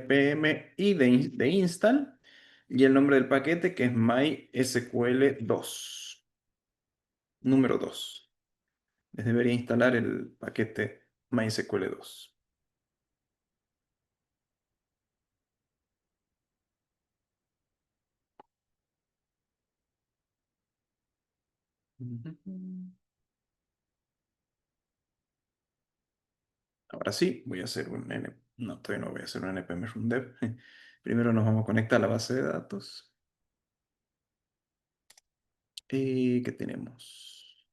npm i de install y el nombre del paquete que es MySQL2, número 2. Les debería instalar el paquete MySQL2. Ujú. Ahora sí, voy a hacer un no, todavía no voy a hacer un npm run dev. Primero nos vamos a conectar a la base de datos. ¿Y qué tenemos?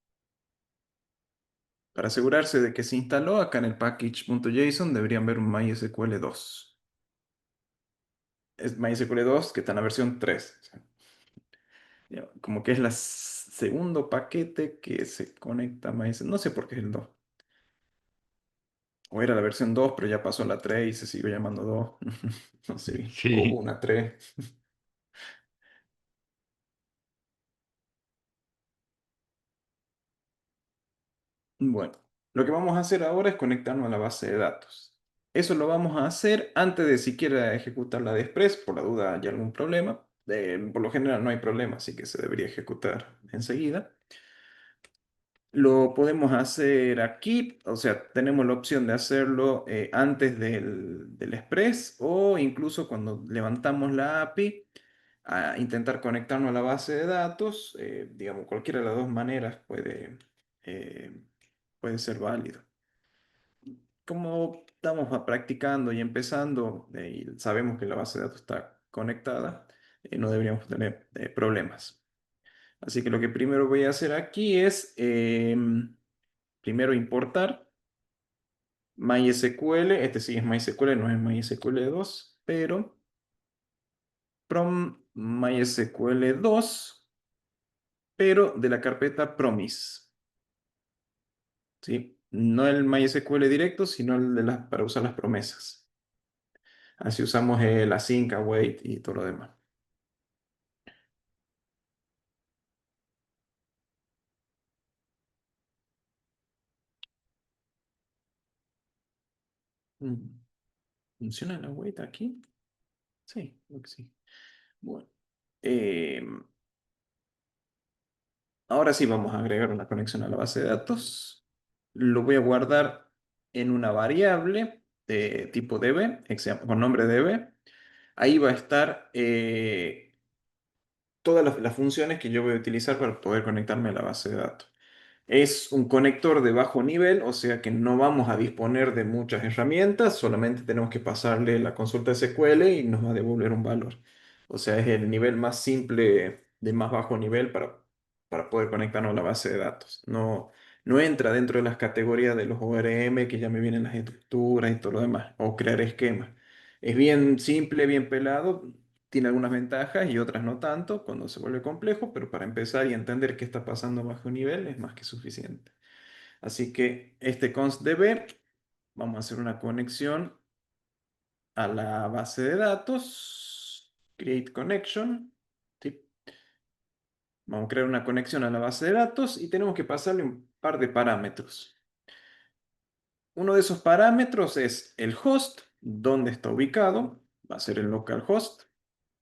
Para asegurarse de que se instaló, acá en el package.json deberían ver un MySQL2. Es MySQL2 que está en la versión 3. O sea, ya, como que es el segundo paquete que se conecta a MySQL. No sé por qué es el 2. O era la versión 2, pero ya pasó a la 3 y se siguió llamando 2. No sé bien. O Sí, una 3. Bueno, lo que vamos a hacer ahora es conectarnos a la base de datos. Eso lo vamos a hacer antes de siquiera ejecutar la de Express. Por la duda hay algún problema. Por lo general no hay problema, así que se debería ejecutar enseguida. Lo podemos hacer aquí, o sea, tenemos la opción de hacerlo antes del Express o incluso cuando levantamos la API a intentar conectarnos a la base de datos. Digamos, cualquiera de las dos maneras eh, puede ser válido. Como estamos practicando y empezando y sabemos que la base de datos está conectada, no deberíamos tener problemas. Así que lo que primero voy a hacer aquí es primero importar MySQL. Este sí es MySQL, no es MySQL2, pero from MySQL2, pero de la carpeta promise. ¿Sí? No el MySQL directo, sino el de para usar las promesas. Así usamos el async, await y todo lo demás. Mm, ¿Funciona el await aquí? Sí, creo que sí. Bueno. eh, Ahora sí vamos a agregar una conexión a la base de datos. Lo voy a guardar en una variable de tipo db, con nombre db. Ahí va a estar todas las funciones que yo voy a utilizar para poder conectarme a la base de datos. Es un conector de bajo nivel, o sea que no vamos a disponer de muchas herramientas, solamente tenemos que pasarle la consulta SQL y nos va a devolver un valor. O sea, es el nivel más simple de más bajo nivel para poder conectarnos a la base de datos. No, no entra dentro de las categorías de los ORM que ya me vienen las estructuras y todo lo demás, o crear esquemas. Es bien simple, bien pelado, tiene algunas ventajas y otras no tanto cuando se vuelve complejo, pero para empezar y entender qué está pasando a bajo nivel es más que suficiente. Así que este constdb, vamos a hacer una conexión a la base de datos, create connection, ¿sí? Vamos a crear una conexión a la base de datos y tenemos que pasarle un par de parámetros. Uno de esos parámetros es el host, donde está ubicado, va a ser el localhost,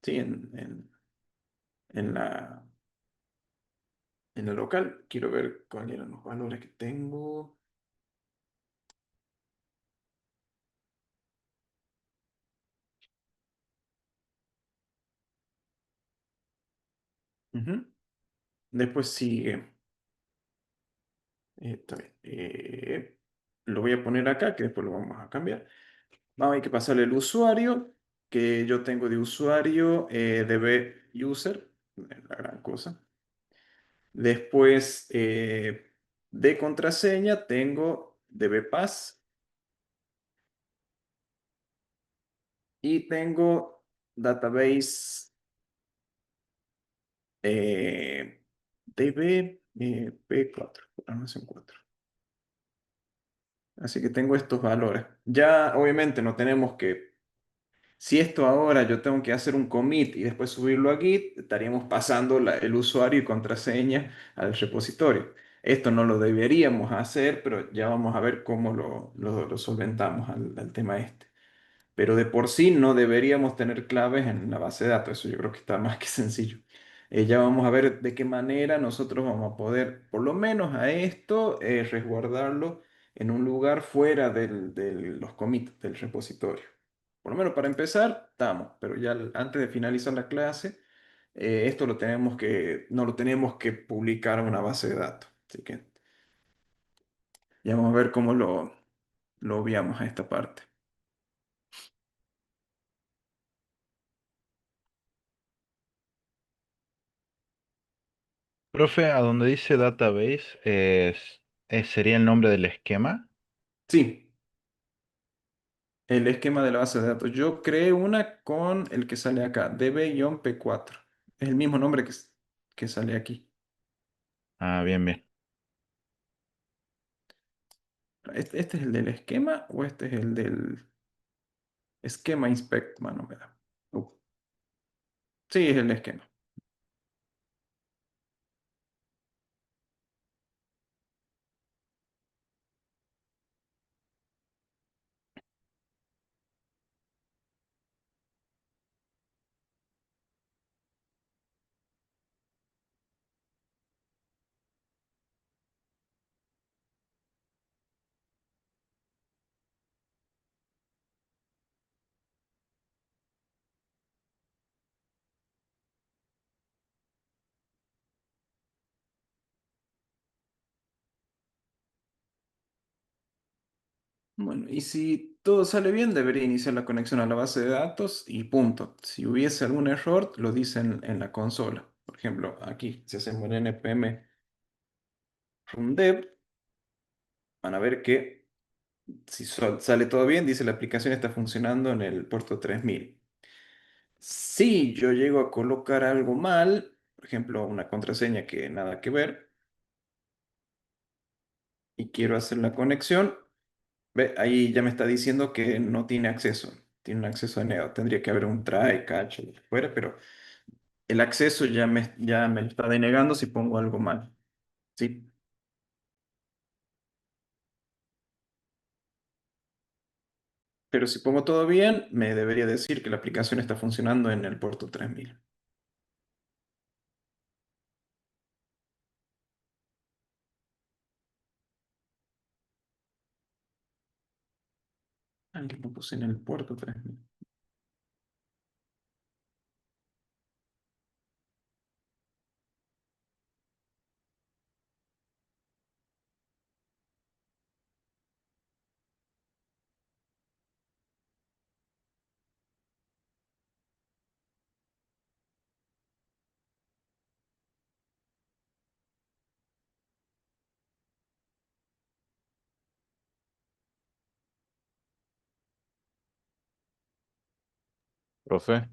¿sí? En la En el local, quiero ver cuáles eran los valores que tengo. Ujú. Después sigue. Está bien. Lo voy a poner acá, que después lo vamos a cambiar. Vamos a que pasarle el usuario, que yo tengo de usuario db user, la gran cosa. Después de contraseña tengo dbpass y tengo database db p4, programación 4. Así que tengo estos valores. Ya obviamente no tenemos que, si esto ahora yo tengo que hacer un commit y después subirlo a Git, estaríamos pasando el usuario y contraseña al repositorio. Esto no lo deberíamos hacer, pero ya vamos a ver cómo lo solventamos al tema este. pero de por sí no deberíamos tener claves en la base de datos. Eso yo creo que está más que sencillo. Ya vamos a ver de qué manera nosotros vamos a poder, por lo menos a esto, resguardarlo en un lugar fuera de los commits del repositorio. Por lo menos para empezar, estamos, pero ya antes de finalizar la clase, esto no lo tenemos que publicar a una base de datos. Así que ya vamos a ver cómo lo obviamos a esta parte. Profe, a donde dice database, ¿sería el nombre del esquema? Sí, el esquema de la base de datos. Yo creé una con el que sale acá, db-p4. Es el mismo nombre que sale aquí. Ah, bien, bien. ¿Este es el del esquema o este es el del esquema inspect? Bueno, me da. Sí, es el esquema. Bueno, y si todo sale bien, debería iniciar la conexión a la base de datos y punto. Si hubiese algún error, lo dicen en la consola. Por ejemplo, aquí, si hacemos el npm rundev, van a ver que si sale todo bien, dice la aplicación está funcionando en el puerto 3000. Si yo llego a colocar algo mal, por ejemplo, una contraseña que nada que ver, y quiero hacer la conexión, ve, ahí ya me está diciendo que no tiene acceso. Tiene un acceso denegado. Tendría que haber un try, catch, o lo que fuera, pero el acceso ya me lo está denegando si pongo algo mal. ¿Sí? Pero si pongo todo bien, me debería decir que la aplicación está funcionando en el puerto 3000. Ah, que lo puse en el puerto 3000. Profe,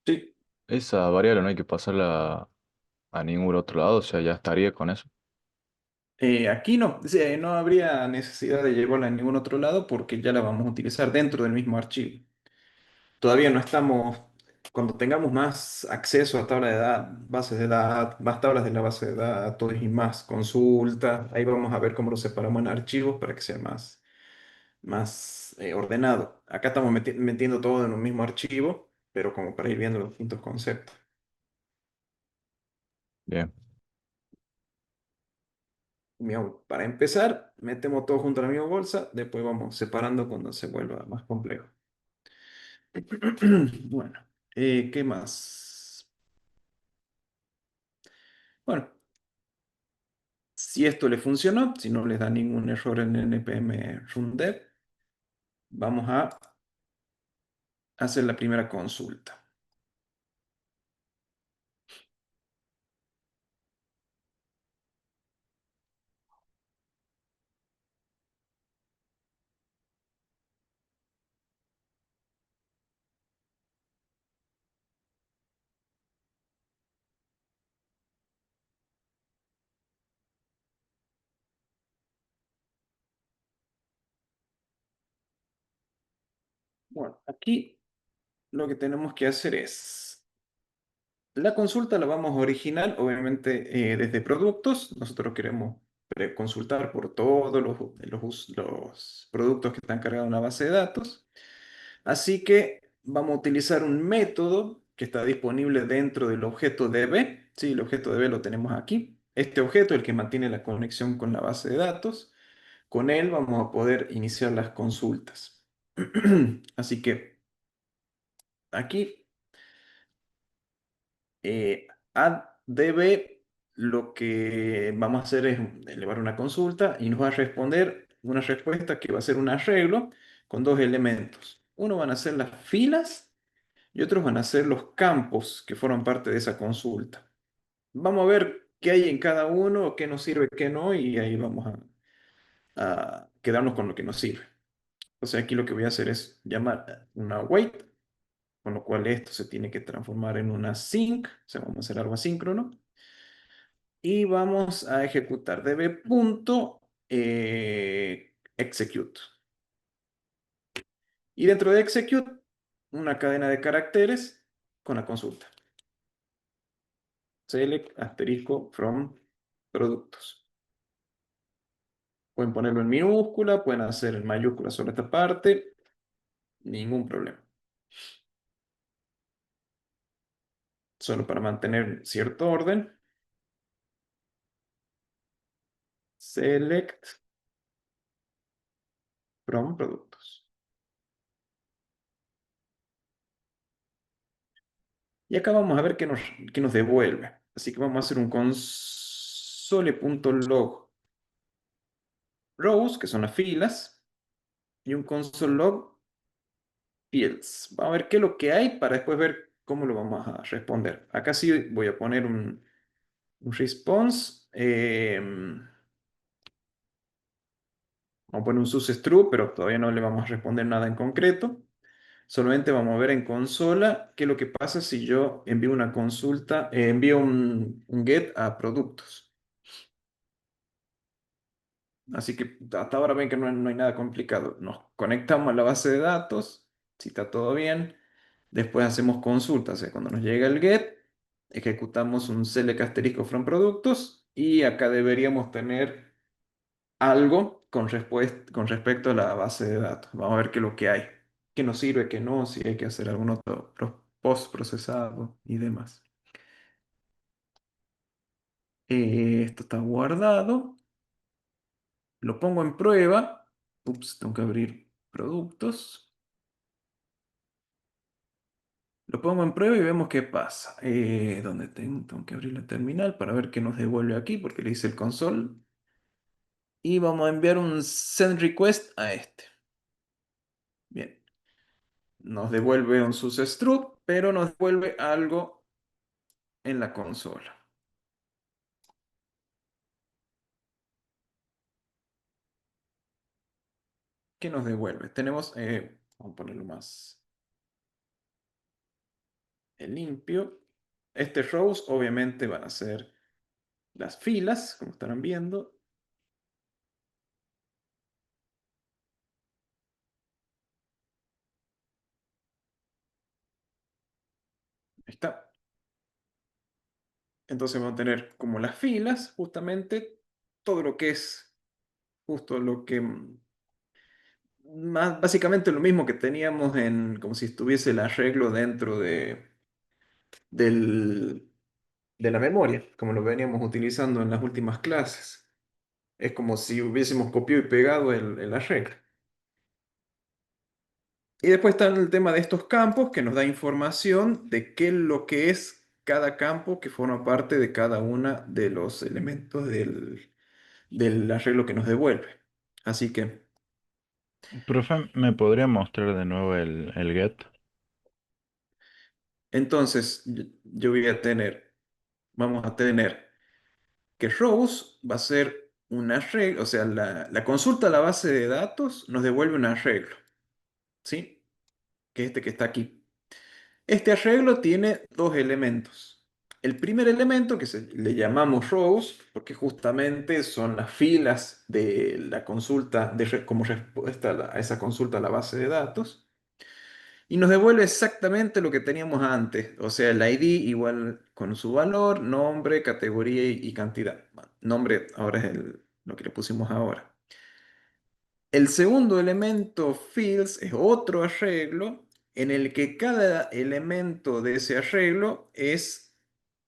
Sí. esa variable no hay que pasarla a ningún otro lado, o sea, ya estaría con eso. Aquí no, o sea, no habría necesidad de llevarla a ningún otro lado porque ya la vamos a utilizar dentro del mismo archivo. Todavía no estamos, cuando tengamos más acceso a tablas de datos, bases de datos, más tablas de la base de datos y más consultas, ahí vamos a ver cómo lo separamos en archivos para que sea más ordenado. Acá estamos metiendo todo en un mismo archivo, pero como para ir viendo los distintos conceptos. Bien, Para empezar, metemos todo junto a la misma bolsa, después vamos separando cuando se vuelva más complejo. Bueno, ¿qué más? Bueno, si esto le funcionó, si no les da ningún error en npm rundev, vamos a hacer la primera consulta. Bueno, aquí lo que tenemos que hacer es, la consulta la vamos a originar, obviamente, desde productos. Nosotros queremos consultar por todos los productos que están cargados en la base de datos. Así que vamos a utilizar un método que está disponible dentro del objeto DB. Sí, el objeto DB lo tenemos aquí. Este objeto es el que mantiene la conexión con la base de datos. Con él vamos a poder iniciar las consultas. Así que aquí, addb, lo que vamos a hacer es elevar una consulta y nos va a responder una respuesta que va a ser un arreglo con dos elementos. Uno van a ser las filas y otros van a ser los campos que forman parte de esa consulta. Vamos a ver qué hay en cada uno, qué nos sirve, qué no, y ahí vamos a quedarnos con lo que nos sirve. O sea, aquí lo que voy a hacer es llamar una wait, con lo cual esto se tiene que transformar en una sync, o sea, vamos a hacer algo asíncrono, y vamos a ejecutar db.execute. Y dentro de execute, una cadena de caracteres con la consulta. Select asterisco from productos. Pueden ponerlo en minúscula, pueden hacer en mayúscula sobre esta parte, ningún problema. Solo para mantener cierto orden. Select from productos. Y acá vamos a ver qué nos devuelve. Así que vamos a hacer un console.log rows, que son las filas, y un console.log fields. Vamos a ver qué es lo que hay para después ver cómo lo vamos a responder. Acá sí voy a poner un response. Vamos a poner un substrue, pero todavía no le vamos a responder nada en concreto. Solamente vamos a ver en consola qué es lo que pasa si yo envío una consulta, envío un get a productos. Así que hasta ahora ven que no hay nada complicado. Nos conectamos a la base de datos, si está todo bien. Después hacemos consultas. O sea, cuando nos llega el get, ejecutamos un select asterisco from productos y acá deberíamos tener algo con respecto a la base de datos. Vamos a ver qué es lo que hay, qué nos sirve, qué no, si hay que hacer algún otro post procesado y demás. Esto está guardado. Lo pongo en prueba. Ups, tengo que abrir productos. Lo pongo en prueba y vemos qué pasa. ¿Dónde tengo que abrir la terminal para ver qué nos devuelve aquí? Porque le hice el console. Y vamos a enviar un send request a este. Bien. Nos devuelve un substruct, pero nos devuelve algo en la consola. ¿Qué nos devuelve? Tenemos, vamos a ponerlo más limpio. Este rows obviamente van a ser las filas, como estarán viendo. Ahí está. Entonces vamos a tener como las filas, justamente, todo lo que es justo lo que más, básicamente lo mismo que teníamos en, como si estuviese el arreglo dentro del, de la memoria, como lo veníamos utilizando en las últimas clases. Es como si hubiésemos copiado y pegado el arreglo. Y después está el tema de estos campos que nos da información de qué es lo que es cada campo que forma parte de cada uno de los elementos del arreglo que nos devuelve. Así que, Profe, ¿me podría mostrar de nuevo el get? entonces, yo voy a tener, vamos a tener que rows va a ser un arreglo, o sea, la consulta a la base de datos nos devuelve un arreglo, ¿sí? Que es este que está aquí. Este arreglo tiene dos elementos. El primer elemento, le llamamos rows, porque justamente son las filas de la consulta, como respuesta a esa consulta a la base de datos. Y nos devuelve exactamente lo que teníamos antes, o sea, el ID igual con su valor, nombre, categoría y cantidad. Bueno, nombre ahora es lo que le pusimos ahora. El segundo elemento fields es otro arreglo en el que cada elemento de ese arreglo es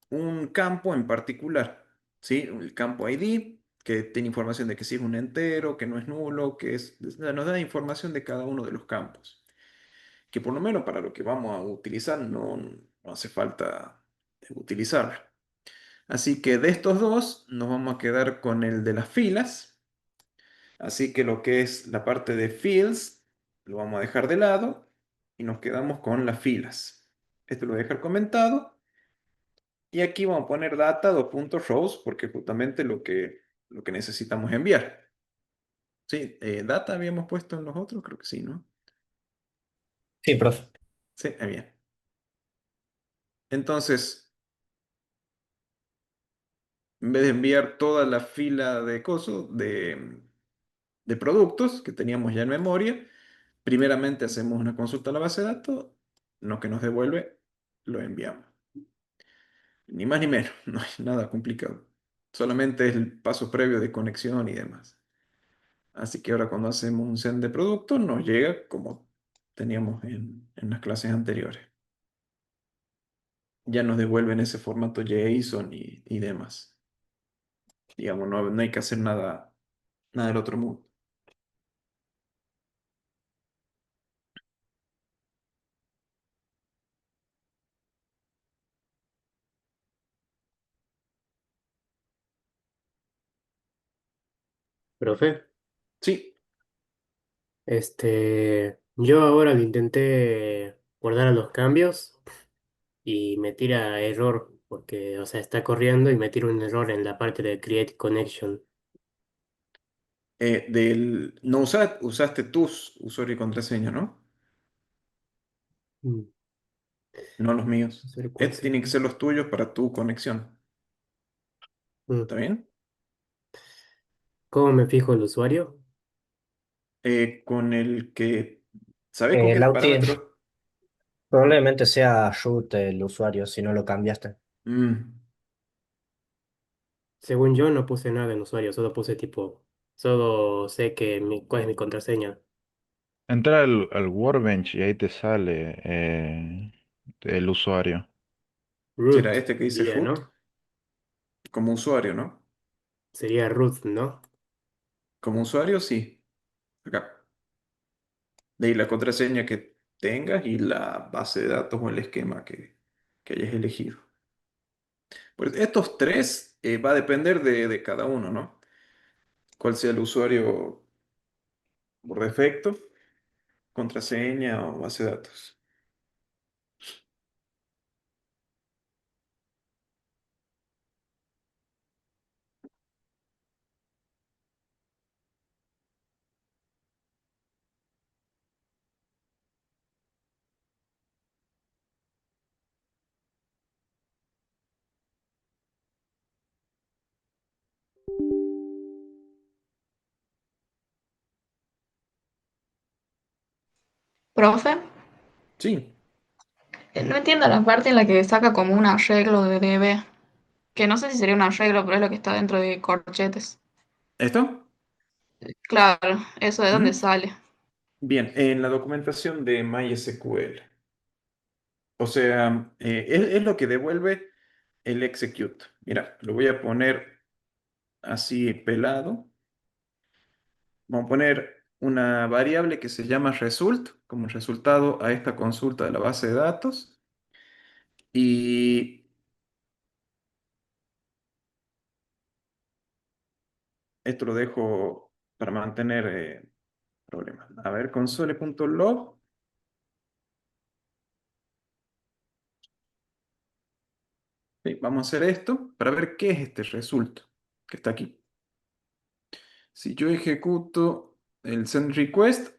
un campo en particular, ¿sí? El campo ID, que tiene información de que sí es un entero, que no es nulo, nos da información de cada uno de los campos, que por lo menos para lo que vamos a utilizar no hace falta utilizarlo. Así que de estos dos nos vamos a quedar con el de las filas. Así que lo que es la parte de fields lo vamos a dejar de lado y nos quedamos con las filas. Esto lo voy a dejar comentado. Y aquí vamos a poner data .rows porque justamente lo que necesitamos enviar. Sí, data habíamos puesto en los otros, creo que sí, ¿no? Sí, profe. Sí, bien. Entonces, en vez de enviar toda la fila de coso, de productos que teníamos ya en memoria, primeramente hacemos una consulta a la base de datos, lo que nos devuelve, lo enviamos. Ni más ni menos, no hay nada complicado. Solamente es el paso previo de conexión y demás. Así que ahora cuando hacemos un send de producto nos llega como teníamos en las clases anteriores. Ya nos devuelven ese formato JSON y demás. Digamos, no hay que hacer nada del otro mundo. Profe, Sí, yo ahora lo intenté guardar a los cambios y me tira error, porque, o sea, está corriendo y me tira un error en la parte de Create Connection. no usaste tus usuario y contraseña, ¿no? Mm, No los no míos. sé cuál Estos tienen que sería. ser los tuyos para tu conexión. Mm, ¿Está bien? ¿Cómo me fijo el usuario? Con el que... ¿Sabes con qué Lauti, parámetros? probablemente sea root el usuario si no lo cambiaste. Mm, Según yo, no puse nada en usuario, solo puse tipo, solo sé cuál es mi contraseña. Entra al Workbench y ahí te sale el usuario. ¿será Root este que dice sería, root? ¿no? Como usuario, ¿no? Sería root, ¿no? Como usuario, sí. Acá. De ahí la contraseña que tengas y la base de datos o el esquema que hayas elegido. Pues estos tres va a depender de cada uno, ¿no? Cuál sea el usuario por defecto, contraseña o base de datos. Profe, Sí. no entiendo la parte en la que saca como un arreglo de DB, que no sé si sería un arreglo, pero es lo que está dentro de corchetes. ¿Esto? Claro, eso de dónde ¿Mm? sale. Bien, en la documentación de MySQL. O sea, es lo que devuelve el execute. Mira, lo voy a poner así pelado. Vamos a poner una variable que se llama result como resultado a esta consulta de la base de datos. Y esto lo dejo para mantener problemas. A ver, console.log. Sí, vamos a hacer esto para ver qué es este result que está aquí. Si yo ejecuto el send request,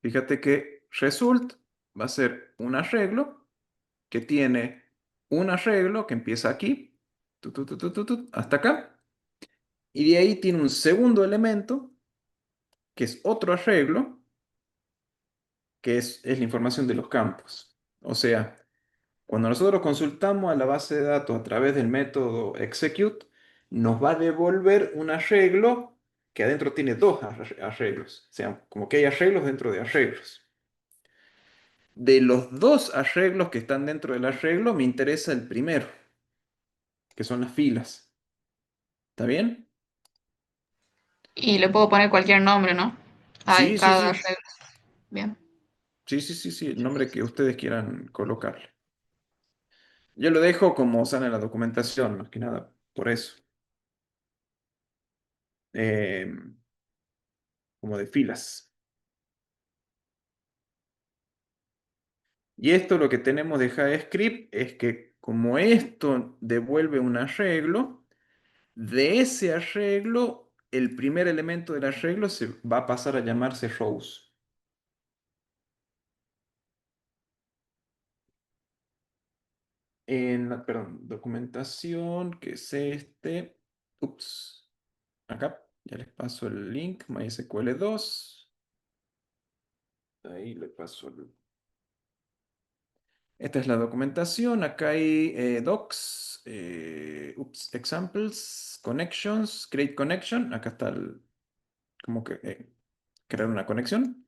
fíjate que result va a ser un arreglo que tiene un arreglo que empieza aquí, hasta acá, y de ahí tiene un segundo elemento que es otro arreglo, que es la información de los campos. O sea, cuando nosotros consultamos a la base de datos a través del método execute, nos va a devolver un arreglo que adentro tiene dos arreglos. O sea, como que hay arreglos dentro de arreglos. De los dos arreglos que están dentro del arreglo, me interesa el primero, que son las filas. ¿Está bien? Y le puedo poner cualquier nombre, ¿no? Hay Sí, sí, cada sí. regla. Bien. Sí, sí, sí, sí, el nombre que ustedes quieran colocarle. Yo lo dejo como sale en la documentación, más que nada, por eso. Eh, como de filas. Y esto lo que tenemos de JavaScript es que como esto devuelve un arreglo, de ese arreglo, el primer elemento del arreglo se va a pasar a llamarse rows. En la, perdón, documentación, que es este. Ups. Acá, ya les paso el link, MySQL 2. Ahí le paso el... Esta es la documentación. Acá hay docs, examples, connections, create connection. Acá está como que crear una conexión.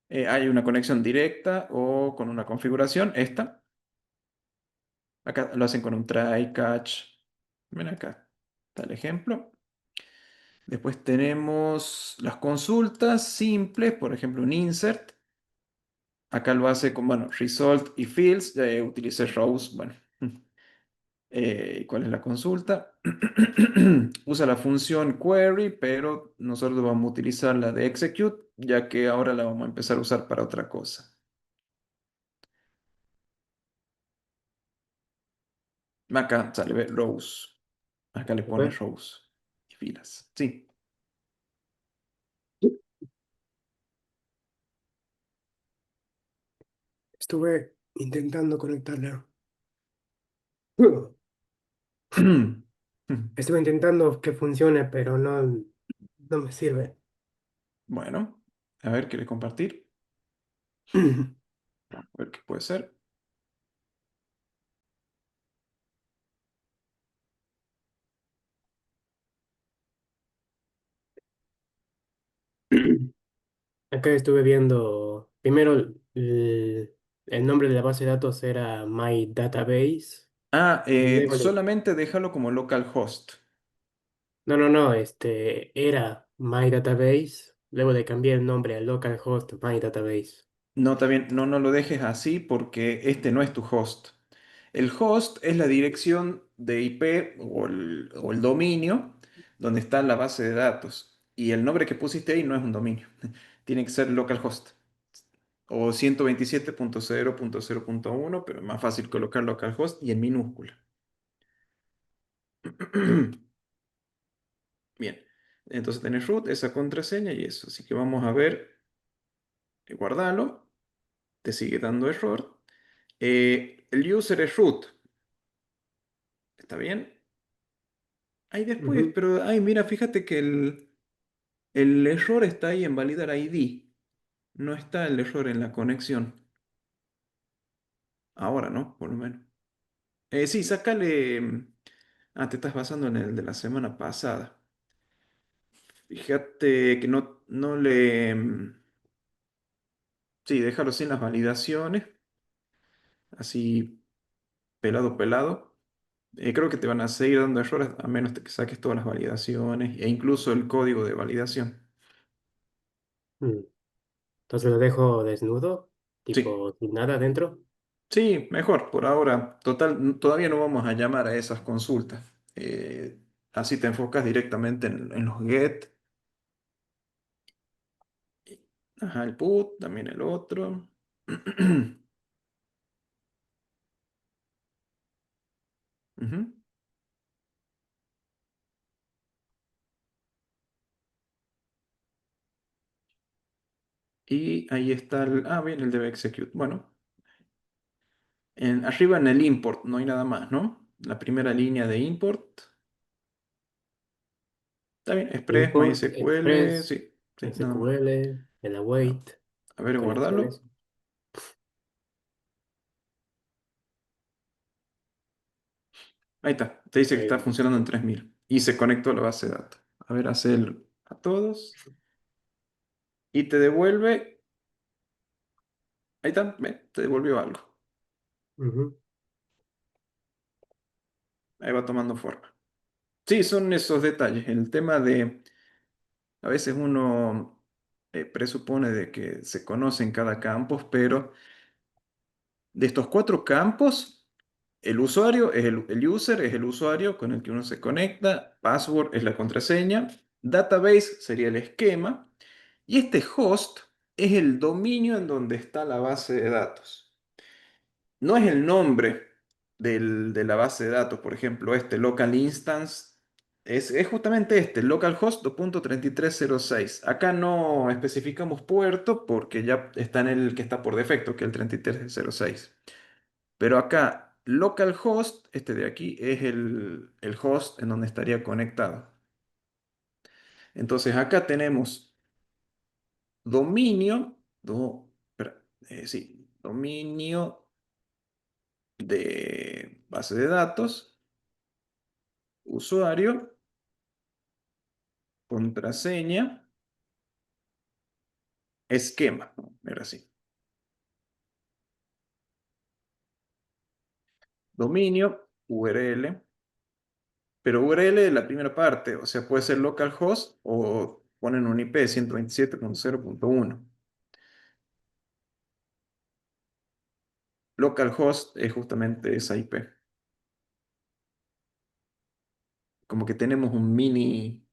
Hay una conexión directa o con una configuración. Esta. Acá lo hacen con un try, catch. Ven acá. Está el ejemplo. Después tenemos las consultas simples, por ejemplo, un insert. Acá lo hace con, bueno, result y fields. Utilicé rows, bueno. ¿Cuál es la consulta? Usa la función query, pero nosotros vamos a utilizar la de execute, ya que ahora la vamos a empezar a usar para otra cosa. Acá sale, ve, rows. Acá le pone Ok. rows y filas. Sí. Estuve intentando conectarlo. Estuve intentando que funcione, pero no me sirve. Bueno, a ver, ¿quiere compartir? A ver qué puede ser. Acá estuve viendo, primero el nombre de la base de datos era My Database. Ah, Luego solamente déjalo como localhost. no, era My Database. Luego le cambié el nombre a localhost My Database. No, también, no, no lo dejes así porque este no es tu host. El host es la dirección de IP o el dominio donde está la base de datos. Y el nombre que pusiste ahí no es un dominio. Tiene que ser localhost. O 127.0.0.1, pero es más fácil colocar localhost y en minúscula. Bien. Entonces tenés root, esa contraseña y eso. Así que vamos a ver, guardalo. Te sigue dando error. El user es root. ¿Está bien? Ahí después, Ujú. pero, ay, mira, fíjate que el error está ahí en validar ID. No está el error en la conexión. Ahora, ¿no? Por lo menos. Sí, sácale. Ah, te estás basando en el de la semana pasada. Fíjate que no le. Sí, déjalo sin las validaciones. Así, pelado, pelado. Creo que te van a seguir dando errores a menos de que saques todas las validaciones e incluso el código de validación. Mm. Entonces lo dejo desnudo, Sí. tipo sin nada dentro. Sí, mejor, por ahora. Total, todavía no vamos a llamar a esas consultas. Así te enfocas directamente en los get. Ajá, el put, también el otro. Ujú. Y ahí está el... Ah, bien, el debe execute. Bueno, arriba en el import no hay nada más, ¿no? La primera línea de import. Está bien, express, Import, MySQL, Express, sí, sí, nada más. SQL, el Ah, await, a ver, guardarlo. conexiones. Ahí está, te dice que está Eh, funcionando en 3000 y se conectó a la base de datos. A ver, hacer a todos. Y te devuelve. Ahí está, ve, te devolvió algo. Ujú. Ahí va tomando forma. Sí, son esos detalles. El tema de, a veces uno presupone de que se conocen cada campus, pero de estos cuatro campos, el usuario es el user, es el usuario con el que uno se conecta, password es la contraseña, database sería el esquema, y este host es el dominio en donde está la base de datos. No es el nombre de la base de datos, por ejemplo, este local instance, es justamente este, localhost 2.3306. Acá no especificamos puerto porque ya está en el que está por defecto, que es el 3306. Pero acá, localhost, este de aquí, es el host en donde estaría conectado. Entonces acá tenemos dominio, espera, sí, dominio de base de datos, usuario, contraseña, esquema. Era así. Dominio, URL, pero URL de la primera parte, o sea, puede ser localhost o ponen un IP 127.0.1. Localhost es justamente esa IP. Como que tenemos un mini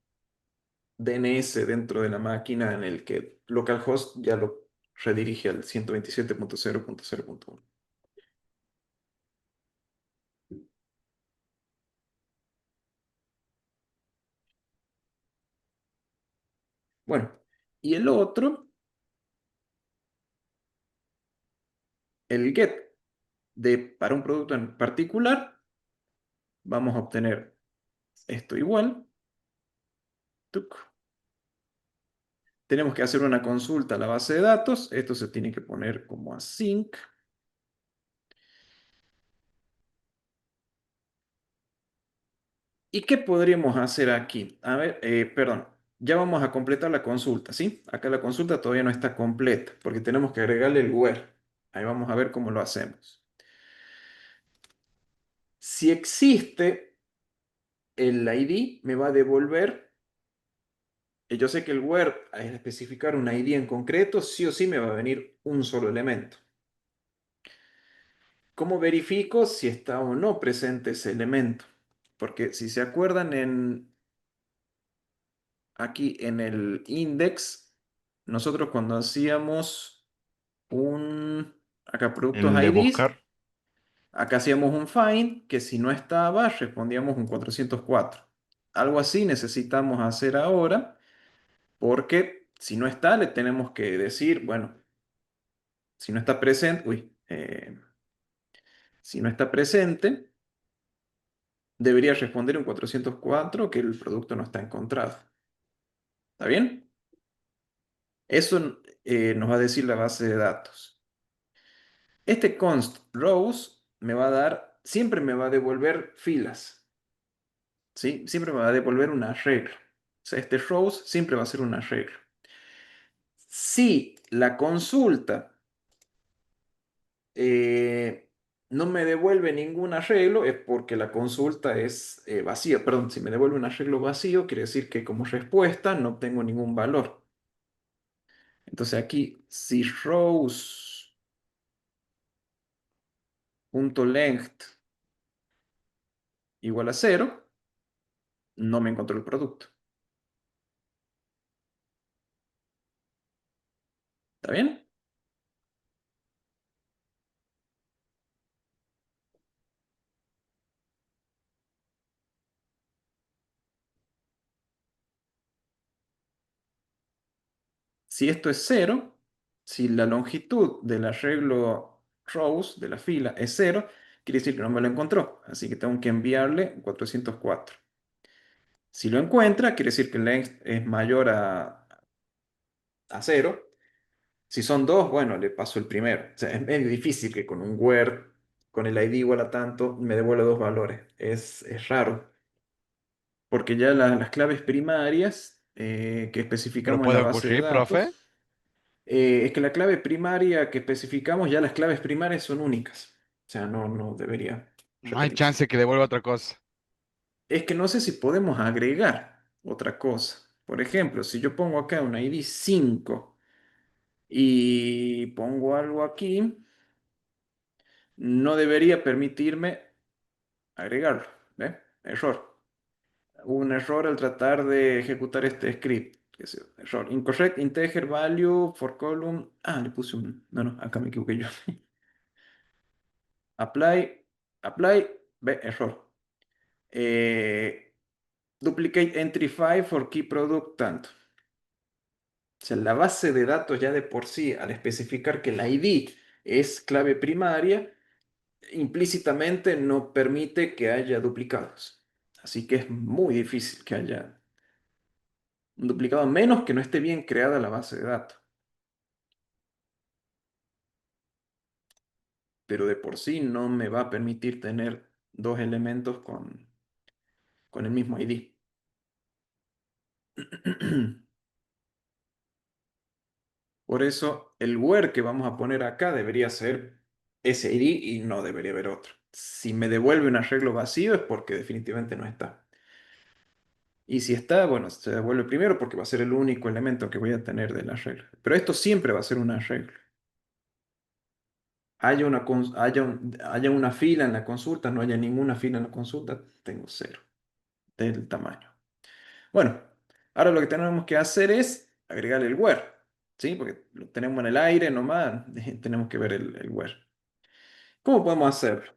DNS dentro de la máquina en el que localhost ya lo redirige al 127.0.0.1. Bueno, y el otro, el get para un producto en particular, vamos a obtener esto igual. Tuc. Tenemos que hacer una consulta a la base de datos. Esto se tiene que poner como async. ¿Y qué podríamos hacer aquí? A ver, perdón, ya vamos a completar la consulta, ¿sí? Acá la consulta todavía no está completa porque tenemos que agregarle el where. Ahí vamos a ver cómo lo hacemos. Si existe el ID, me va a devolver. Yo sé que el where, al especificar un ID en concreto, sí o sí me va a venir un solo elemento. ¿Cómo verifico si está o no presente ese elemento? Porque si se acuerdan aquí en el index, nosotros cuando hacíamos acá productos El de IDs, buscar, acá hacíamos un find que si no estaba respondíamos un 404. Algo así necesitamos hacer ahora porque si no está le tenemos que decir, bueno, si no está presente, si no está presente, debería responder un 404 que el producto no está encontrado. ¿Está bien? Eso nos va a decir la base de datos. Este const rows me va a dar, siempre me va a devolver filas, ¿sí? Siempre me va a devolver una regla. O sea, este rows siempre va a ser una regla. Si la consulta eh, no me devuelve ningún arreglo, es porque la consulta es vacía. Perdón, si me devuelve un arreglo vacío, quiere decir que como respuesta no tengo ningún valor. Entonces aquí, si rows.length igual a cero, no me encontró el producto. ¿Está bien? Si esto es cero, si la longitud del arreglo rows de la fila es cero, quiere decir que no me lo encontró. Así que tengo que enviarle 404. Si lo encuentra, quiere decir que el length es mayor a cero. Si son dos, bueno, le paso el primero. O sea, es medio difícil que con un where, con el ID igual a tanto, me devuelva dos valores. Es raro. porque ya las claves primarias que ¿Pero especificamos en la puede base de ocurrir, profe? datos, es que la clave primaria que especificamos, ya las claves primarias son únicas. O sea, no debería No hay repetirse. chance que devuelva otra cosa. Es que no sé si podemos agregar otra cosa. Por ejemplo, si yo pongo acá un ID 5 y pongo algo aquí, no debería permitirme agregarlo. ¿Ve? Error. Hubo un error al tratar de ejecutar este script. ¿Qué sé yo? Error. Incorrect integer value for column. Ah, le puse un. No, no, acá me equivoqué yo. Apply. Apply. Ve, error. Eh, duplicate entry 5 for key product tanto. O sea, la base de datos ya de por sí, al especificar que la ID es clave primaria, implícitamente no permite que haya duplicados. Así que es muy difícil que haya un duplicado, a menos que no esté bien creada la base de datos. Pero de por sí no me va a permitir tener dos elementos con el mismo ID. Por eso el where que vamos a poner acá debería ser ese ID y no debería haber otro. Si me devuelve un arreglo vacío es porque definitivamente no está. Y si está, bueno, se devuelve primero porque va a ser el único elemento que voy a tener del arreglo. Pero esto siempre va a ser un arreglo. Haya una fila en la consulta, no haya ninguna fila en la consulta, tengo cero del tamaño. Bueno, ahora lo que tenemos que hacer es agregar el where, ¿sí? Porque lo tenemos en el aire nomás, tenemos que ver el where. ¿Cómo podemos hacerlo?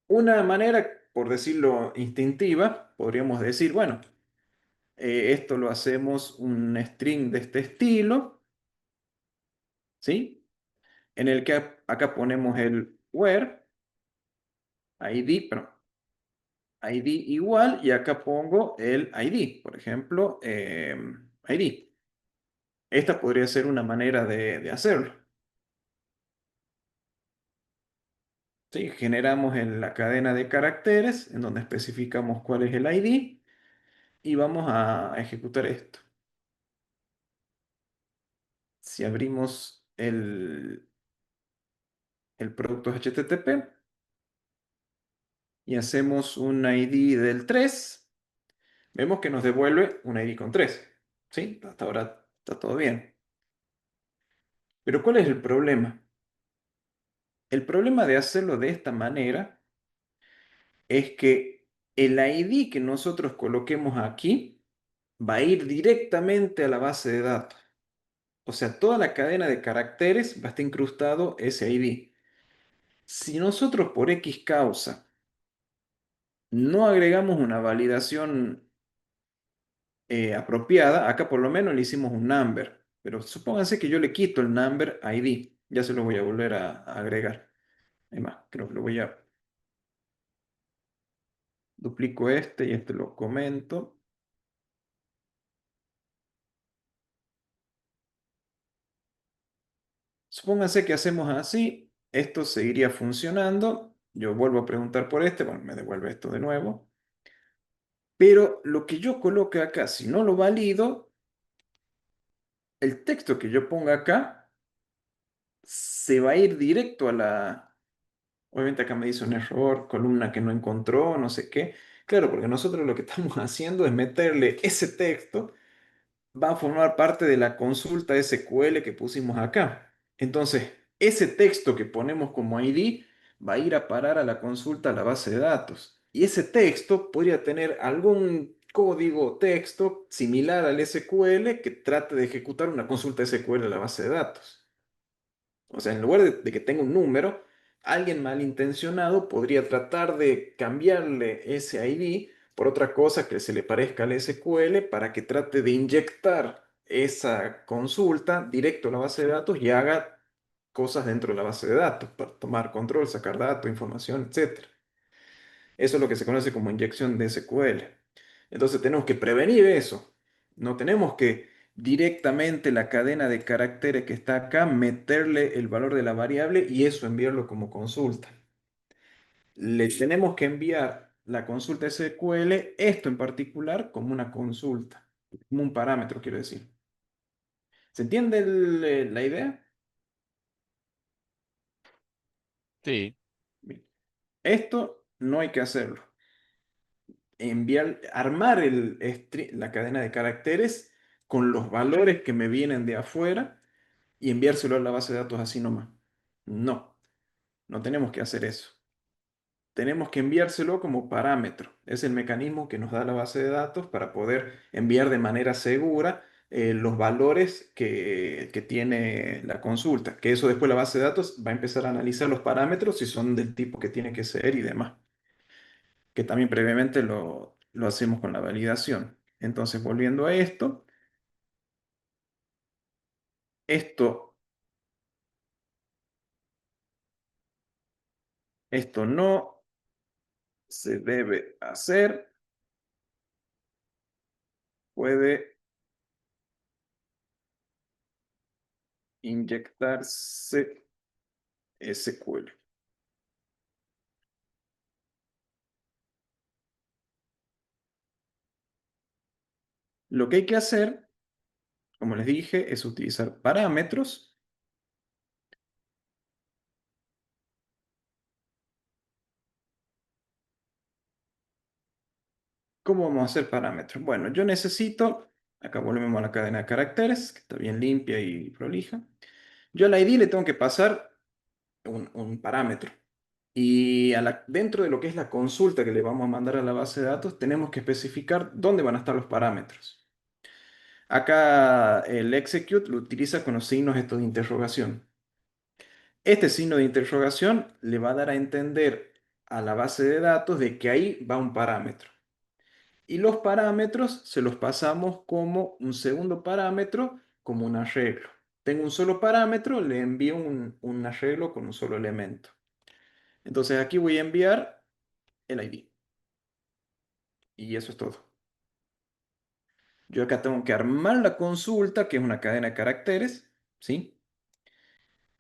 Una manera, por decirlo instintiva, podríamos decir, bueno, esto lo hacemos un string de este estilo, ¿sí? En el que acá ponemos el where, ID, perdón, ID igual, y acá pongo el ID, por ejemplo, ID. Esta podría ser una manera de hacerlo. ¿Sí? Generamos en la cadena de caracteres, en donde especificamos cuál es el ID, y vamos a ejecutar esto. Si abrimos el producto HTTP y hacemos un ID del 3, vemos que nos devuelve un ID con 3. ¿Sí? Hasta ahora está todo bien. Pero ¿cuál es el problema? El problema de hacerlo de esta manera es que el ID que nosotros coloquemos aquí va a ir directamente a la base de datos. O sea, toda la cadena de caracteres va a estar incrustado ese ID. Si nosotros por X causa no agregamos una validación apropiada, acá por lo menos le hicimos un number, pero supónganse que yo le quito el number ID, ya se lo voy a volver a agregar. Además, creo que lo voy a duplico este y este lo comento. Supónganse que hacemos así, esto seguiría funcionando. Yo vuelvo a preguntar por este, bueno, me devuelve esto de nuevo. Pero lo que yo coloque acá, si no lo valido, el texto que yo ponga acá se va a ir directo a la... Obviamente acá me dice un error, columna que no encontró, no sé qué. Claro, porque nosotros lo que estamos haciendo es meterle ese texto, va a formar parte de la consulta SQL que pusimos acá. Entonces, ese texto que ponemos como ID va a ir a parar a la consulta a la base de datos. Y ese texto podría tener algún código texto similar al SQL que trate de ejecutar una consulta SQL a la base de datos. O sea, en lugar de que tenga un número, alguien malintencionado podría tratar de cambiarle ese ID por otra cosa que se le parezca al SQL para que trate de inyectar esa consulta directo a la base de datos y haga cosas dentro de la base de datos para tomar control, sacar datos, información, etcétera. Eso es lo que se conoce como inyección de SQL. Entonces tenemos que prevenir eso. No tenemos que directamente la cadena de caracteres que está acá, meterle el valor de la variable y eso enviarlo como consulta. Le tenemos que enviar la consulta SQL, esto en particular, como una consulta, como un parámetro, quiero decir. ¿Se entiende la idea? Sí. Bien. Esto no hay que hacerlo. Armar la cadena de caracteres con los valores que me vienen de afuera y enviárselo a la base de datos así nomás. No, no tenemos que hacer eso. Tenemos que enviárselo como parámetro. Es el mecanismo que nos da la base de datos para poder enviar de manera segura los valores que tiene la consulta. Que eso después la base de datos va a empezar a analizar los parámetros si son del tipo que tiene que ser y demás. Que también previamente lo hacemos con la validación. Entonces, volviendo a esto, esto no se debe hacer, puede inyectarse SQL. Lo que hay que hacer, como les dije, es utilizar parámetros. ¿Cómo vamos a hacer parámetros? Bueno, yo necesito, acá volvemos a la cadena de caracteres, que está bien limpia y prolija. Yo al ID le tengo que pasar un parámetro. Y dentro de lo que es la consulta que le vamos a mandar a la base de datos, tenemos que especificar dónde van a estar los parámetros. Acá el execute lo utiliza con los signos estos de interrogación. Este signo de interrogación le va a dar a entender a la base de datos de que ahí va un parámetro. Y los parámetros se los pasamos como un segundo parámetro, como un arreglo. Tengo un solo parámetro, le envío un arreglo con un solo elemento. Entonces aquí voy a enviar el ID. Y eso es todo. Yo acá tengo que armar la consulta, que es una cadena de caracteres, ¿sí?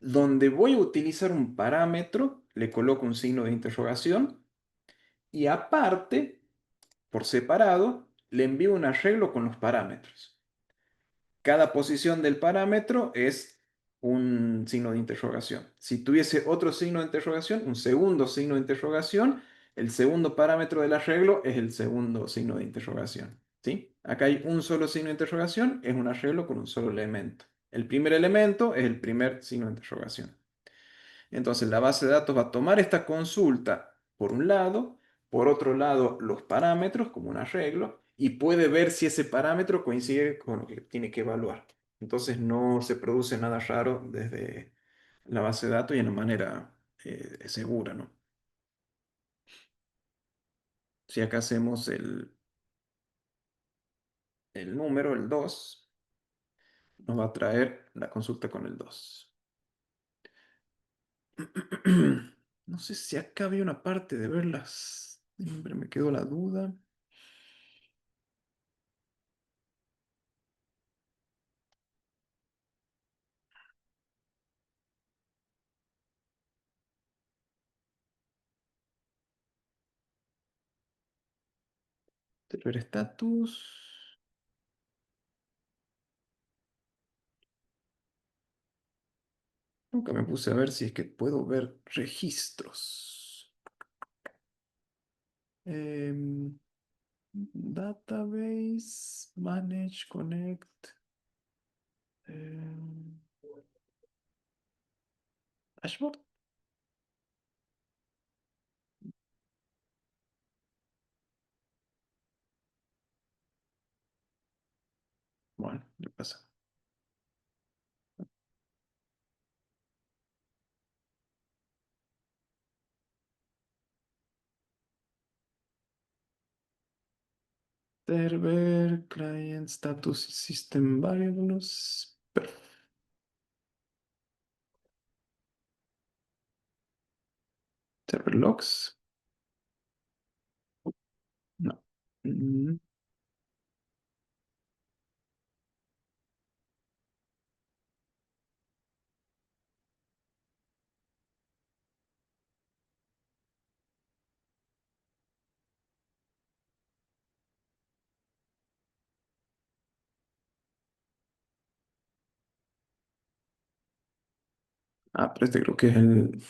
Donde voy a utilizar un parámetro, le coloco un signo de interrogación y aparte, por separado, le envío un arreglo con los parámetros. Cada posición del parámetro es un signo de interrogación. Si tuviese otro signo de interrogación, un segundo signo de interrogación, el segundo parámetro del arreglo es el segundo signo de interrogación. ¿Sí? Acá hay un solo signo de interrogación, es un arreglo con un solo elemento. El primer elemento es el primer signo de interrogación. Entonces la base de datos va a tomar esta consulta por un lado, por otro lado los parámetros como un arreglo y puede ver si ese parámetro coincide con lo que tiene que evaluar. Entonces no se produce nada raro desde la base de datos y en una manera segura, ¿no? Si acá hacemos el número, el 2 nos va a traer la consulta con el 2. No sé si acá había una parte de verlas. Siempre me quedó la duda. Server status. Nunca me puse a ver si es que puedo ver registros. Em, Database, Manage, Connect. em, Dashboard. Bueno, ¿qué pasa? Server, Client, Status, System Variables. Server Logs. No. Mm, Ah, pero este creo que es el...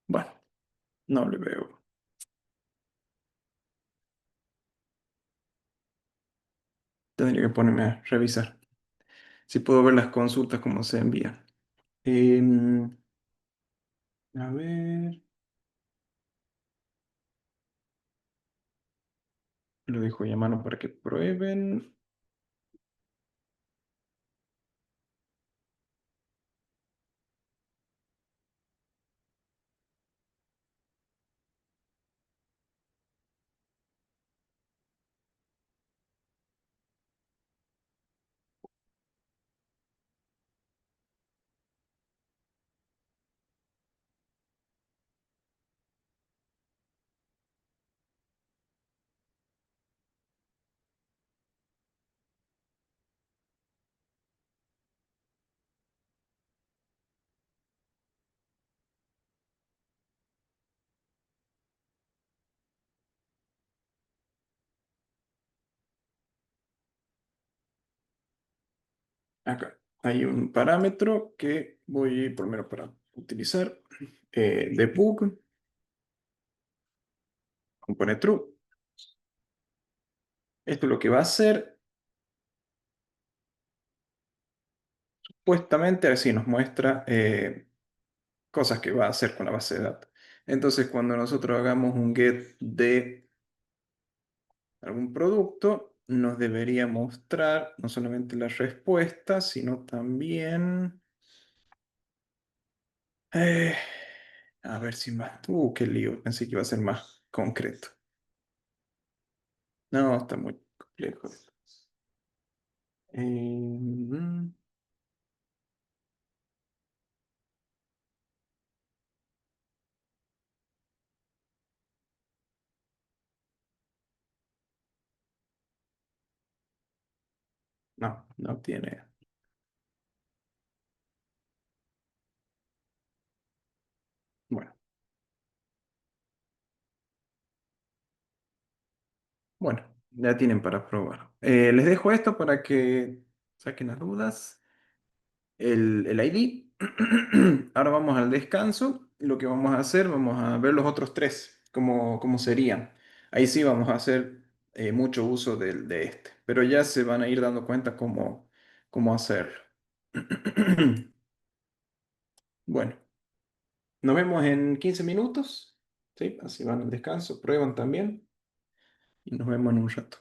Bueno, no le veo. Tendría que ponerme a revisar. Si puedo ver las consultas como se envían. Em, a ver, lo dejo ahí a mano para que prueben. Acá hay un parámetro que voy primero para utilizar. Debug, compone true. Esto lo que va a hacer, supuestamente, así nos muestra cosas que va a hacer con la base de datos. Entonces, cuando nosotros hagamos un get de algún producto, nos debería mostrar no solamente la respuesta, sino también... eh, a ver si más... qué lío, pensé que iba a ser más concreto. No, está muy complejo esto. Mm, no, no tiene. Bueno, bueno, ya tienen para probar. Les dejo esto para que saquen las dudas. El ID. Ahora vamos al descanso. Lo que vamos a hacer, vamos a ver los otros tres, cómo serían. Ahí sí vamos a hacer mucho uso de este, pero ya se van a ir dando cuenta cómo hacerlo. Bueno, nos vemos en 15 minutos. Sí, así van al descanso, prueban también y nos vemos en un rato.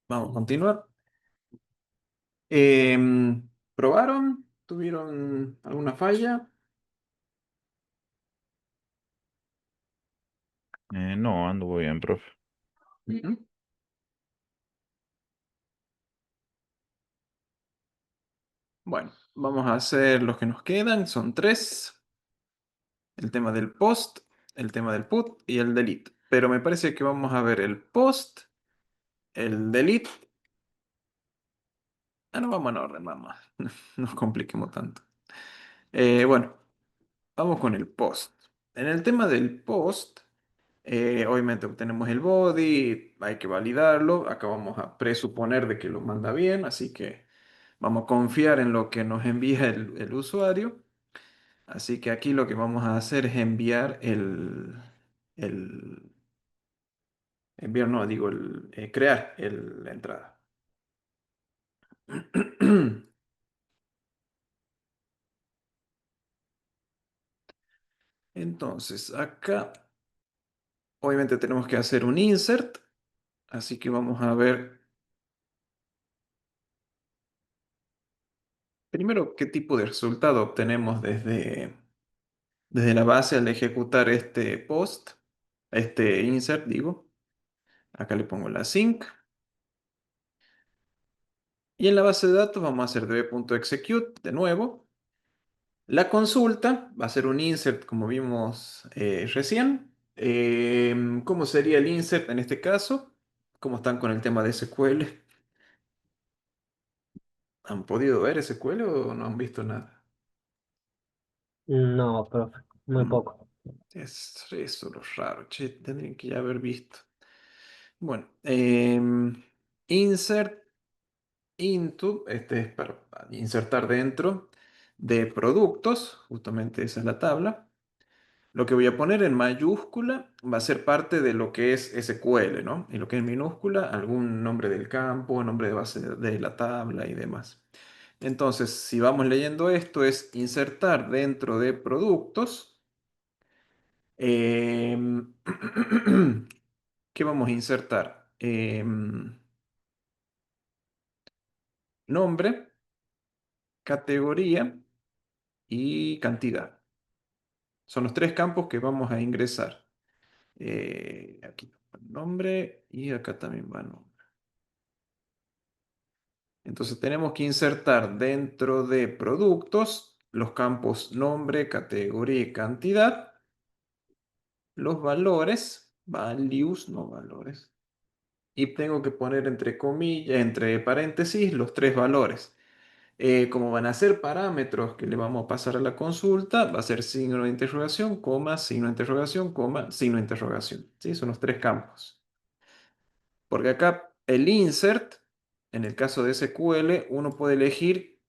Vamos a continuar. Em, ¿Probaron? ¿Tuvieron alguna falla? No, ando bien, profe. Ujú. Bueno, vamos a hacer los que nos quedan. Son tres. El tema del post, el tema del put y el delete. Pero me parece que vamos a ver el post, el delete. Ah, no, vamos en orden, vamos. No nos compliquemos tanto. Bueno, vamos con el post. En el tema del post, obviamente obtenemos el body, hay que validarlo. Acá vamos a presuponer de que lo manda bien, así que vamos a confiar en lo que nos envía el usuario. Así que aquí lo que vamos a hacer es enviar el enviar, no, digo, crear la entrada. Entonces, acá obviamente tenemos que hacer un insert, así que vamos a ver primero qué tipo de resultado obtenemos desde la base al ejecutar este post, este insert, digo. Acá le pongo la sync. Y en la base de datos vamos a hacer db.execute de nuevo. La consulta va a ser un insert como vimos recién. ¿Cómo sería el insert en este caso? ¿Cómo están con el tema de SQL? ¿Han podido ver SQL o no han visto nada? No, profe, muy Mm, poco. Es eso lo raro, che, tendrían que ya haber visto. Bueno, insert into, este es para insertar dentro de productos, justamente esa es la tabla. Lo que voy a poner en mayúscula va a ser parte de lo que es SQL, ¿no? Y lo que es en minúscula, algún nombre del campo, nombre de base de la tabla y demás. Entonces, si vamos leyendo esto, es insertar dentro de productos. em, ¿Qué vamos a insertar? Nombre, categoría y cantidad. Son los tres campos que vamos a ingresar. Aquí va el nombre y acá también va el nombre. Entonces tenemos que insertar dentro de productos los campos nombre, categoría y cantidad, los valores, values, no valores, y tengo que poner entre comillas, entre paréntesis, los tres valores. Como van a ser parámetros que le vamos a pasar a la consulta, va a ser signo de interrogación, coma, signo de interrogación, coma, signo de interrogación. ¿Sí? Son los tres campos. Porque acá el insert, en el caso de SQL, uno puede elegir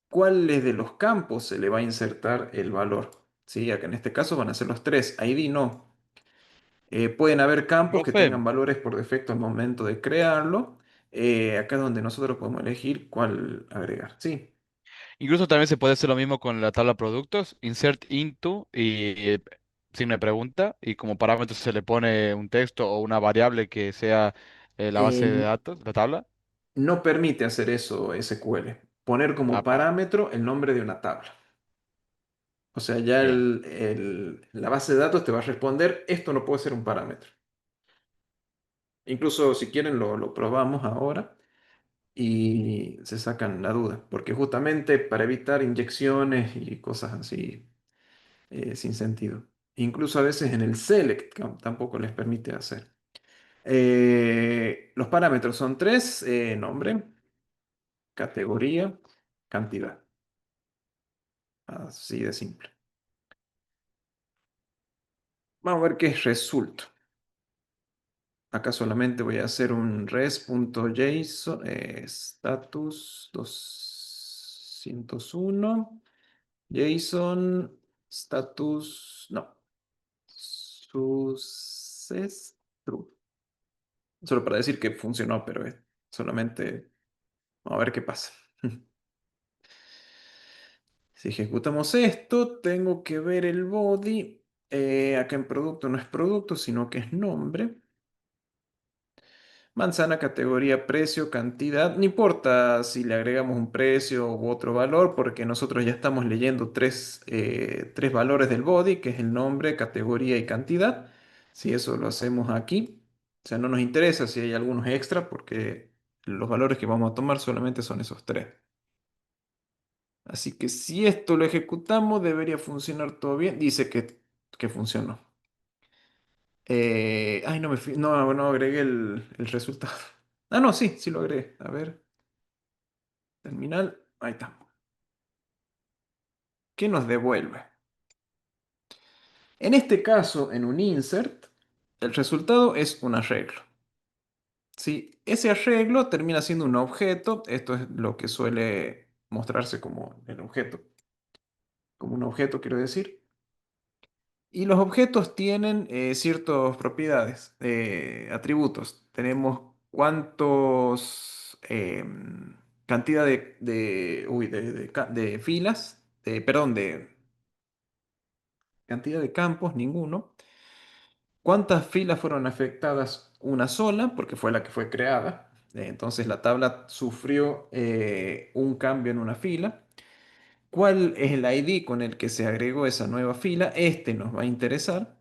cuáles de los campos se le va a insertar el valor. ¿Sí? Acá en este caso van a ser los tres, ID no. Pueden haber campos que Profe, tengan valores por defecto al momento de crearlo. Acá es donde nosotros podemos elegir cuál agregar. Sí. incluso también se puede hacer lo mismo con la tabla productos, insert into y signo de pregunta, y como parámetro se le pone un texto o una variable que sea la base de Eh, datos, la tabla. no permite hacer eso SQL. Poner como Apa, parámetro el nombre de una tabla. O sea, ya bien. la base de datos te va a responder, esto no puede ser un parámetro. Incluso si quieren lo probamos ahora y se sacan la duda, porque justamente para evitar inyecciones y cosas así sin sentido. Incluso a veces en el select tampoco les permite hacer. Los parámetros son tres, nombre, categoría, cantidad. Así de simple. Vamos a ver qué resulta. Acá solamente voy a hacer un res.json status 201 JSON status no success true. Solo para decir que funcionó, pero es solamente vamos a ver qué pasa. Si ejecutamos esto, tengo que ver el body. Acá en producto no es producto, sino que es nombre. Manzana, categoría, precio, cantidad. No importa si le agregamos un precio u otro valor, porque nosotros ya estamos leyendo tres valores del body, que es el nombre, categoría y cantidad. Si eso lo hacemos aquí, o sea, no nos interesa si hay algunos extra, porque los valores que vamos a tomar solamente son esos tres. Así que si esto lo ejecutamos, debería funcionar todo bien. Dice que funcionó. Ay, no agregué el resultado. Ah, no, sí, sí lo agregué. A ver, terminal. Ahí está. ¿Qué nos devuelve? En este caso, en un insert, el resultado es un arreglo. Si ese arreglo termina siendo un objeto, esto es lo que suele mostrarse como el objeto. Como un objeto, quiero decir. Y los objetos tienen ciertas propiedades, atributos. Tenemos cantidad de filas, perdón, de cantidad de campos, ninguno. ¿Cuántas filas fueron afectadas? Una sola, porque fue la que fue creada. Entonces la tabla sufrió un cambio en una fila. ¿Cuál es el ID con el que se agregó esa nueva fila? Este nos va a interesar.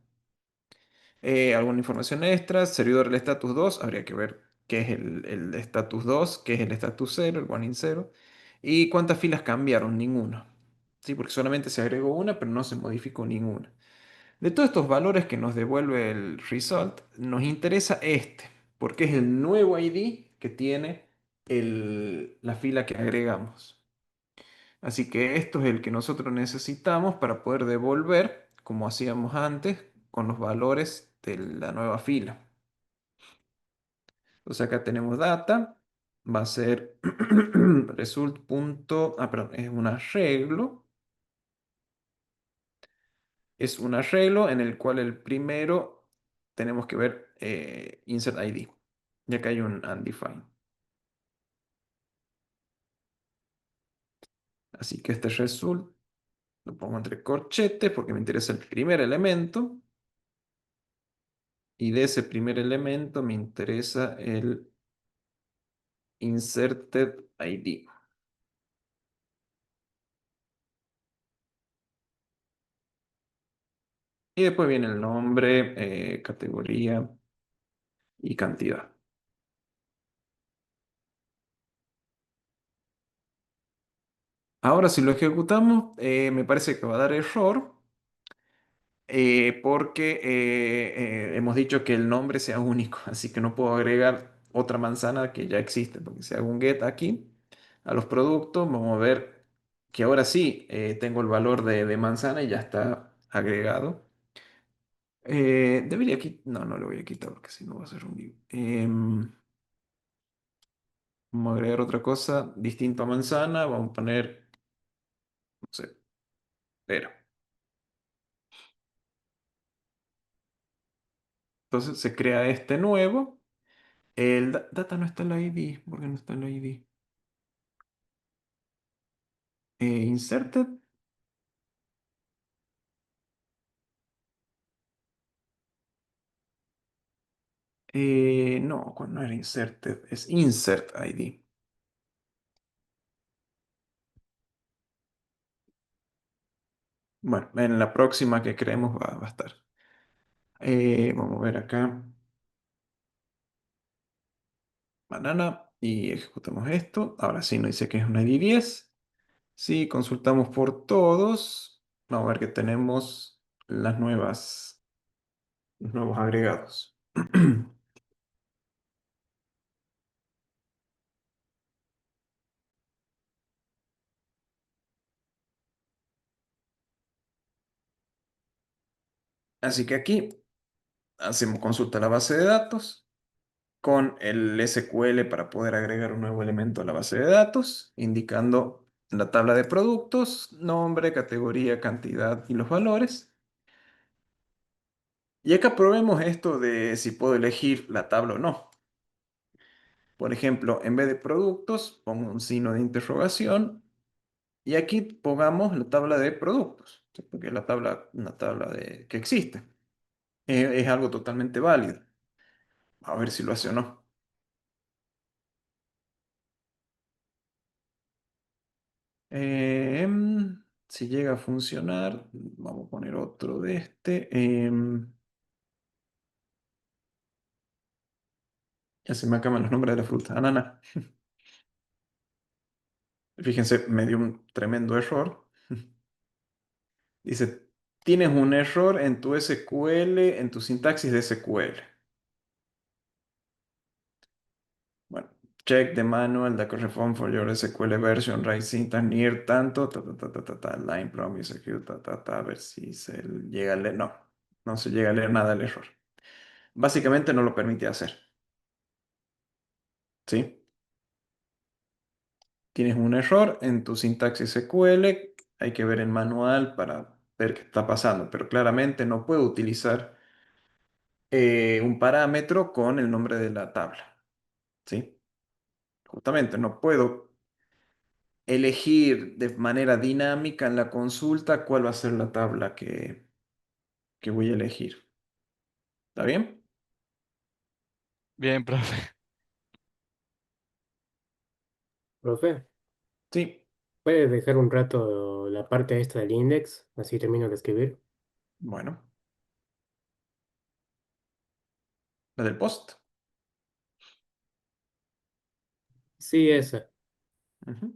Alguna información extra, servidor del status 2 habría que ver qué es el status 2 qué es el status 0 el one in 0, y cuántas filas cambiaron, ninguna. Sí, porque solamente se agregó una, pero no se modificó ninguna. De todos estos valores que nos devuelve el result, nos interesa este, porque es el nuevo ID que tiene la fila que agregamos. Así que esto es el que nosotros necesitamos para poder devolver, como hacíamos antes, con los valores de la nueva fila. Entonces acá tenemos data, va a ser result. Perdón, es un arreglo. Es un arreglo en el cual el primero tenemos que ver insert ID, ya que hay un undefined. Así que este result lo pongo entre corchetes porque me interesa el primer elemento. Y de ese primer elemento me interesa el inserted ID. Y después viene el nombre, categoría y cantidad. Ahora si lo ejecutamos, me parece que va a dar error porque hemos dicho que el nombre sea único, así que no puedo agregar otra manzana que ya existe, porque si hago un get aquí a los productos, vamos a ver que ahora sí tengo el valor de manzana y ya está agregado. Debería quitar, no lo voy a quitar porque si no va a ser un lío. Vamos a agregar otra cosa distinto a manzana, vamos a poner, no sé, pero. Entonces se crea este nuevo. El data no está en la ID. ¿Por qué no está en la ID? Inserted. No, no era inserted, es insert ID. Bueno, en la próxima que creemos va a estar. Vamos a ver acá. Banana. Y ejecutamos esto. Ahora sí nos dice que es una ID 10. Si consultamos por todos, vamos a ver que tenemos los nuevos agregados. Así que aquí hacemos consulta a la base de datos con el SQL para poder agregar un nuevo elemento a la base de datos, indicando la tabla de productos, nombre, categoría, cantidad y los valores. Y acá probemos esto de si puedo elegir la tabla o no. Por ejemplo, en vez de productos, pongo un signo de interrogación y aquí pongamos la tabla de productos, ¿sí? Porque es una tabla que existe. Es algo totalmente válido. A ver si lo hace o no. Si llega a funcionar, vamos a poner otro de este. Ya se me acaban los nombres de la fruta. Ananá. Fíjense, me dio un tremendo error. Dice, tienes un error en tu SQL, en tu sintaxis de SQL. Bueno, check the manual, the correct form for your SQL version, right syntax, near tanto, line promise, execute, a ver si se llega a leer. No, no se llega a leer nada del error. Básicamente no lo permite hacer. ¿Sí? Tienes un error en tu sintaxis SQL, hay que ver el manual para ver qué está pasando, pero claramente no puedo utilizar un parámetro con el nombre de la tabla. ¿Sí? Justamente no puedo elegir de manera dinámica en la consulta cuál va a ser la tabla que voy a elegir. ¿Está bien? Bien, profe. Profe, Sí. ¿puedes dejar un rato la parte esta del index? Así termino de escribir. Bueno, la del post. Sí, esa. Ujú.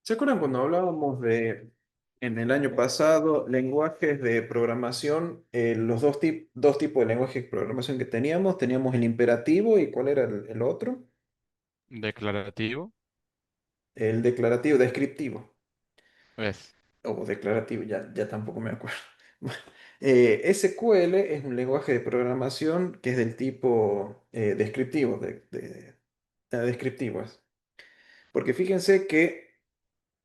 ¿Se acuerdan cuando hablábamos de, en el año pasado, lenguajes de programación, los dos tipos de lenguajes de programación que teníamos? Teníamos el imperativo y ¿cuál era el otro? Declarativo. El declarativo, descriptivo. Es. O declarativo, ya tampoco me acuerdo. Bueno, SQL es un lenguaje de programación que es del tipo descriptivo, descriptivo es. Porque fíjense que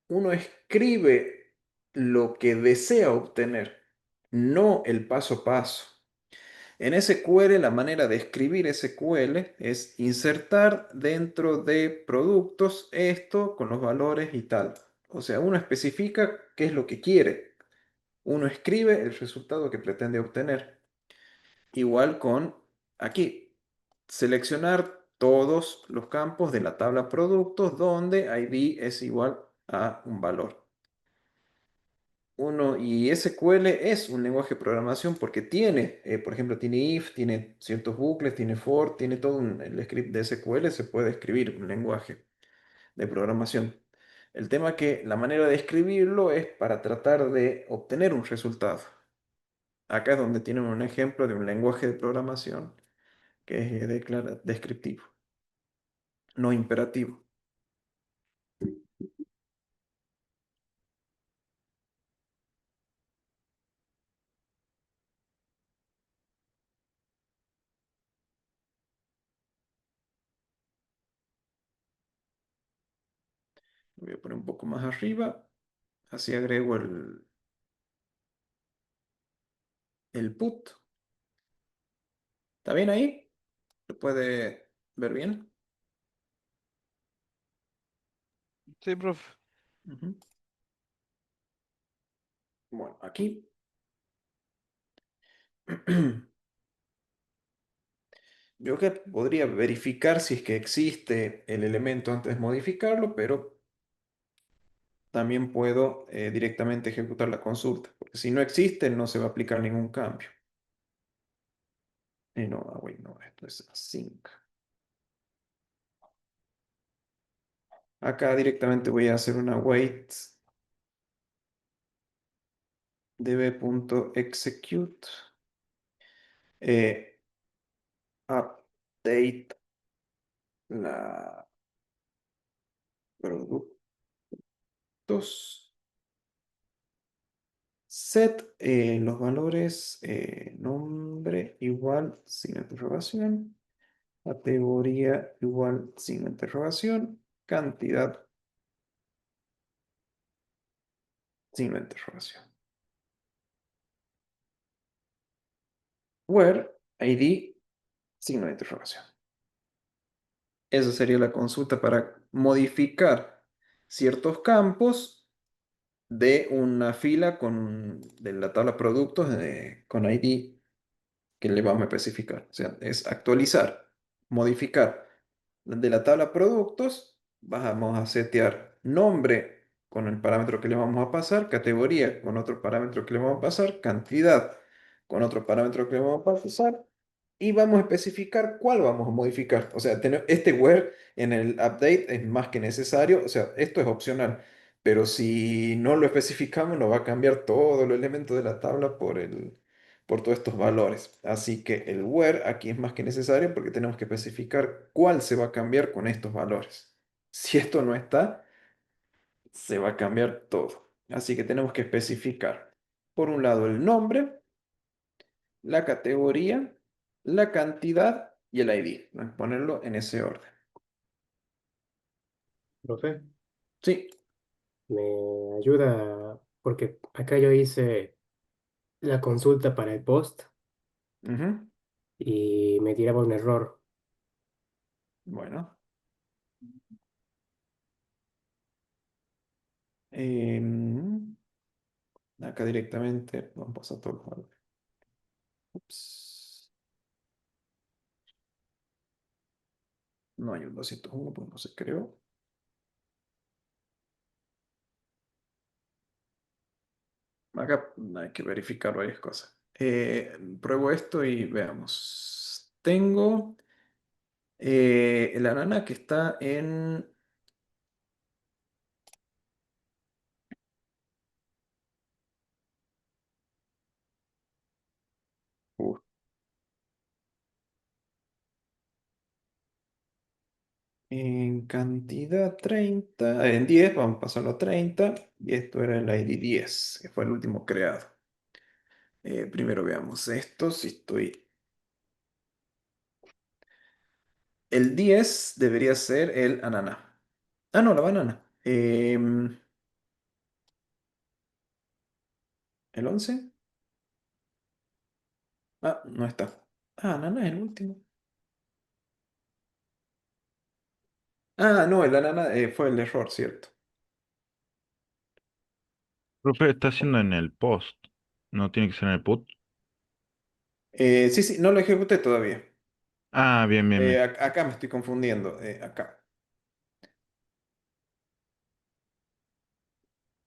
uno escribe lo que desea obtener, no el paso a paso. En SQL, la manera de escribir SQL es insertar dentro de productos esto con los valores y tal. O sea, uno especifica qué es lo que quiere. Uno escribe el resultado que pretende obtener. Igual con aquí, seleccionar todos los campos de la tabla productos donde ID es igual a un valor. Y SQL es un lenguaje de programación porque tiene, por ejemplo, tiene if, tiene ciertos bucles, tiene for, tiene todo el script de SQL, se puede escribir un lenguaje de programación. El tema es que la manera de escribirlo es para tratar de obtener un resultado. Acá es donde tienen un ejemplo de un lenguaje de programación que es descriptivo, no imperativo. Lo voy a poner un poco más arriba, así agrego el put. ¿Está bien ahí? ¿Lo puede ver bien? Sí, profe. Ujú. Bueno, aquí yo que podría verificar si es que existe el elemento antes de modificarlo, pero también puedo directamente ejecutar la consulta, porque si no existe no se va a aplicar ningún cambio. No, wait, no, esto es async. Acá directamente voy a hacer una wait db.execute eh, update la productos set los valores nombre igual sin interrogación, categoría igual sin interrogación, cantidad sin interrogación. Where ID signo de interrogación. Esa sería la consulta para modificar ciertos campos de una fila de la tabla productos con ID que le vamos a especificar. O sea, es actualizar, modificar. De la tabla productos, vamos a setear nombre con el parámetro que le vamos a pasar, categoría con otro parámetro que le vamos a pasar, cantidad con otro parámetro que le vamos a pasar, y vamos a especificar cuál vamos a modificar. O sea, este where en el update es más que necesario. O sea, esto es opcional. Pero si no lo especificamos, nos va a cambiar todos los elementos de la tabla por todos estos valores. Así que el where aquí es más que necesario porque tenemos que especificar cuál se va a cambiar con estos valores. Si esto no está, se va a cambiar todo. Así que tenemos que especificar, por un lado, el nombre, la categoría, la cantidad y el ID. Vamos a ponerlo en ese orden. Profe, Sí. me ayuda porque acá yo hice la consulta para el post Ujú. y me tiraba un error. Bueno. Em, Acá directamente vamos a pasar todos los valores. Ups. No hay un 201 porque no se creó. Acá hay que verificar varias cosas. Pruebo esto y veamos. Tengo la nana que está uh, en cantidad 30, en 10, vamos a pasarlo a 30, y esto era el ID 10, que fue el último creado. Primero veamos esto, si estoy... El 10 debería ser el ananá. Ah, no, la banana. ¿El 11? Ah, no está. Ah, ananá es el último. Ah, no, el ananá fue el error, ¿cierto? Profe, está haciendo en el post. No tiene que ser en el put. Sí, sí, no lo ejecuté todavía. Ah, bien, bien, bien. Acá me estoy confundiendo. Acá.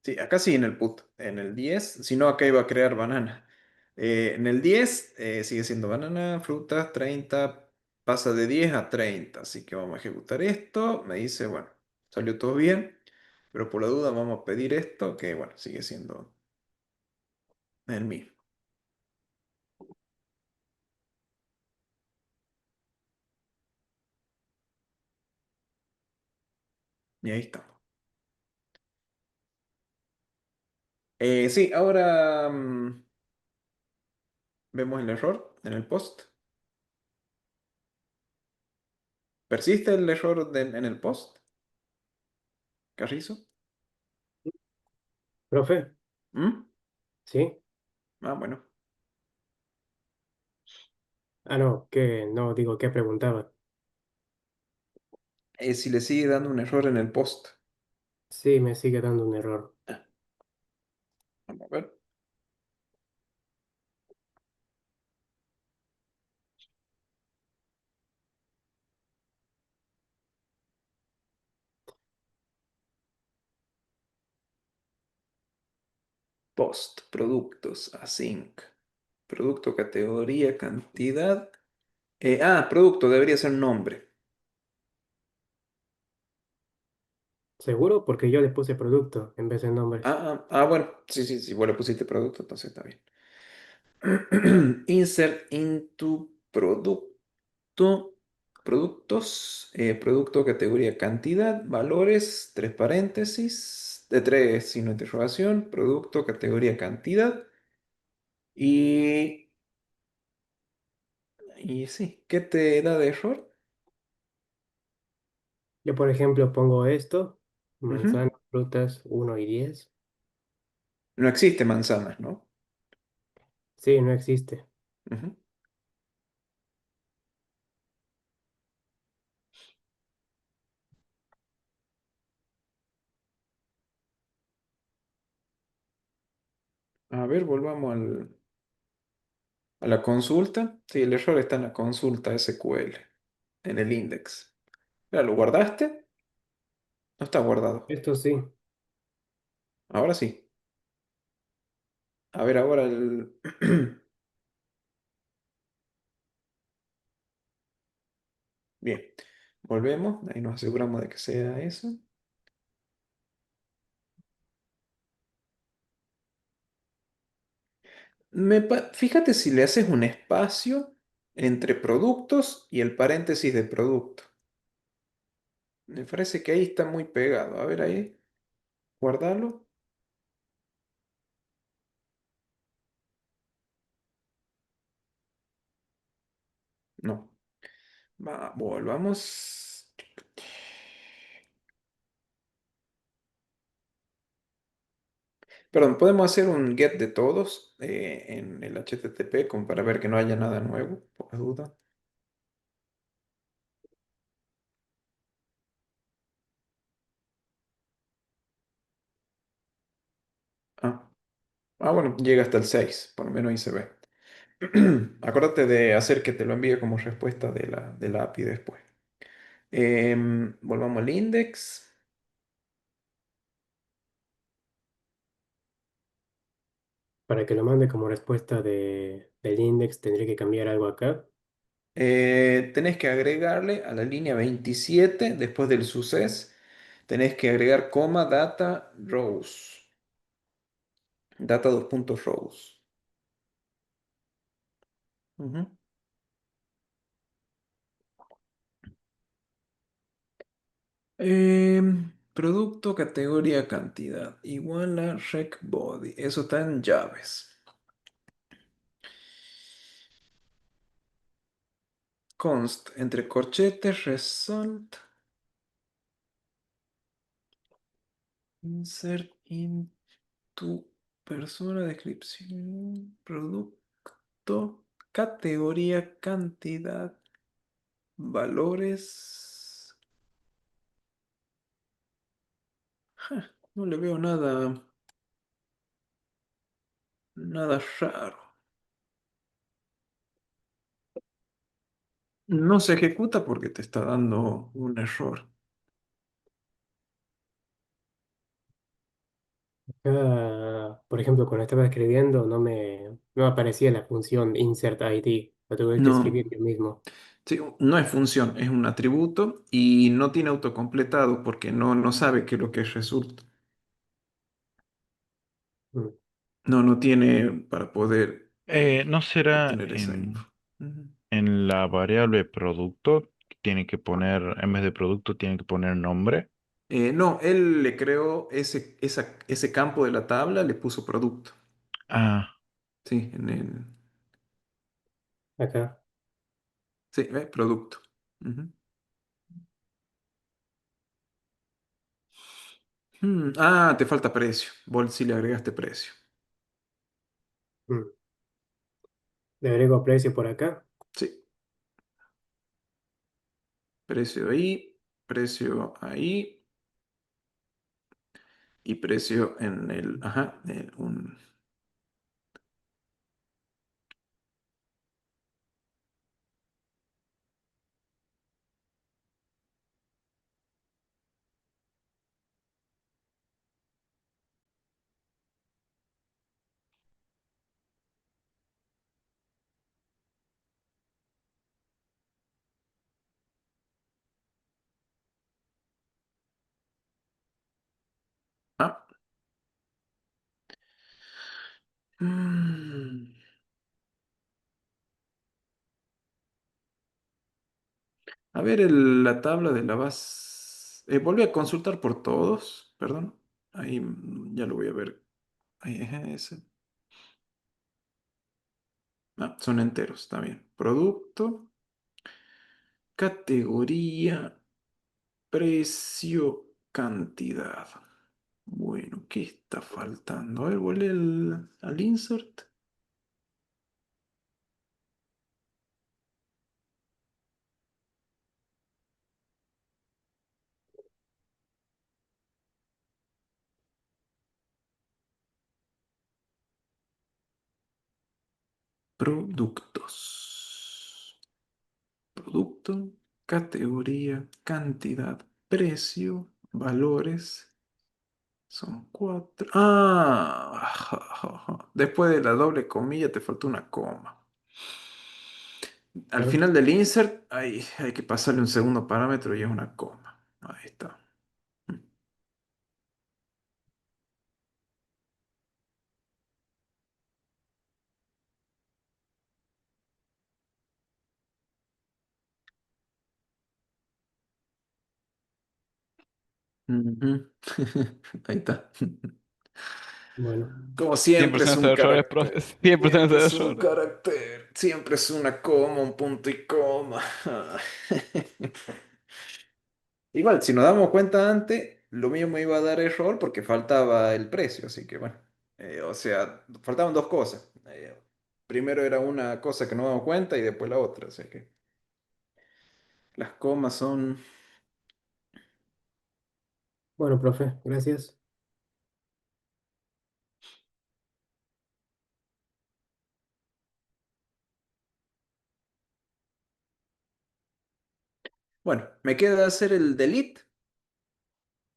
Sí, acá sí en el put. En el 10, si no, acá iba a crear banana. En el 10 sigue siendo banana, frutas, 30, pasa de 10 a 30. Así que vamos a ejecutar esto. Me dice, bueno, salió todo bien, pero por la duda vamos a pedir esto, que bueno, sigue siendo el mismo. Y ahí está. Sí, ahora vemos el error en el post. ¿Persiste el error en el post, Carrizo? Profe, ¿Mm? ¿sí? Ah, bueno. Ah, no, que no digo que preguntaba. Si le sigue dando un error en el post. Sí, me sigue dando un error. Ah, vamos a ver. Post, productos, async. Producto, categoría, cantidad. Producto, debería ser nombre. ¿Seguro? Porque yo le puse producto en vez de nombre. Bueno. Sí, sí, sí. Vos le pusiste producto, entonces está bien. Insert into producto. Productos. Producto, categoría, cantidad, valores, tres paréntesis, de tres signo de interrogación, producto, categoría, cantidad. Y, y sí, ¿qué te da de error? Yo, por ejemplo, pongo esto, Ujú. manzana, frutas 1 y 10. No existe manzanas, ¿no? Sí, no existe. Ujú. A ver, volvamos a la consulta. Sí, el error está en la consulta SQL, en el index. Mira, ¿lo guardaste? No está guardado. Esto sí. Ahora sí. A ver, ahora el... Bien, volvemos. Ahí nos aseguramos de que sea eso. Fíjate si le haces un espacio entre productos y el paréntesis de producto. Me parece que ahí está muy pegado. A ver ahí, guardarlo. No. Volvamos. Perdón, podemos hacer un get de todos en el HTTP como para ver que no haya nada nuevo, por la duda. Ah, bueno, llega hasta el 6, por lo menos ahí se ve. Acuérdate de hacer que te lo envíe como respuesta de la API después. Volvamos al index. Para que lo mande como respuesta del index, tendré que cambiar algo acá. Tenés que agregarle a la línea 27 después del suces, tenés que agregar coma data rows. Data dos puntos rows. Ujú. Producto, categoría, cantidad. Igual a rec body. Eso está en llaves. Const entre corchetes, result. Insert into persona, descripción, producto, categoría, cantidad, valores. No le veo nada raro. No se ejecuta porque te está dando un error. Acá, por ejemplo, cuando estaba escribiendo, no aparecía la función insert ID. Lo tuve que No, escribir yo mismo. sí, no es función, es un atributo y no tiene autocompletado porque no sabe qué es lo que es result. Mm. No tiene para poder ¿No será obtener esa info. Ujú. en la variable producto, tiene que poner, en vez de producto, tiene que poner nombre? No, él le creó ese campo de la tabla, le puso producto. Ah, Sí, en el. Acá. Sí, ¿ves? Producto. Ujú. Te falta precio. Vos sí le agregaste precio. Mm. Le agrego precio por acá. Sí, precio ahí y precio en el. Ajá, ah. Mm. A ver la tabla de la base. Volví a consultar por todos, perdón. Ahí ya lo voy a ver. Ahí es ese. Son enteros, está bien. Producto, categoría, precio, cantidad. Bueno, ¿qué está faltando? A ver, volví al insert. Productos. Producto, categoría, cantidad, precio, valores. Son cuatro. Ah, después de la doble comilla te faltó una coma. Al Claro. final del insert hay que pasarle un segundo parámetro y es una coma. Ahí está. Ujú. Ahí está. Bueno, Como siempre es 100% un de errores, profe. carácter. 100% Siempre de es un errores. carácter. Siempre es una coma, un punto y coma. Igual, si nos damos cuenta antes, lo mío me iba a dar error porque faltaba el precio, así que bueno. O sea, faltaban dos cosas. Primero era una cosa que no damos cuenta y después la otra, así que las comas son... bueno, profe, gracias. Bueno, me queda hacer el delete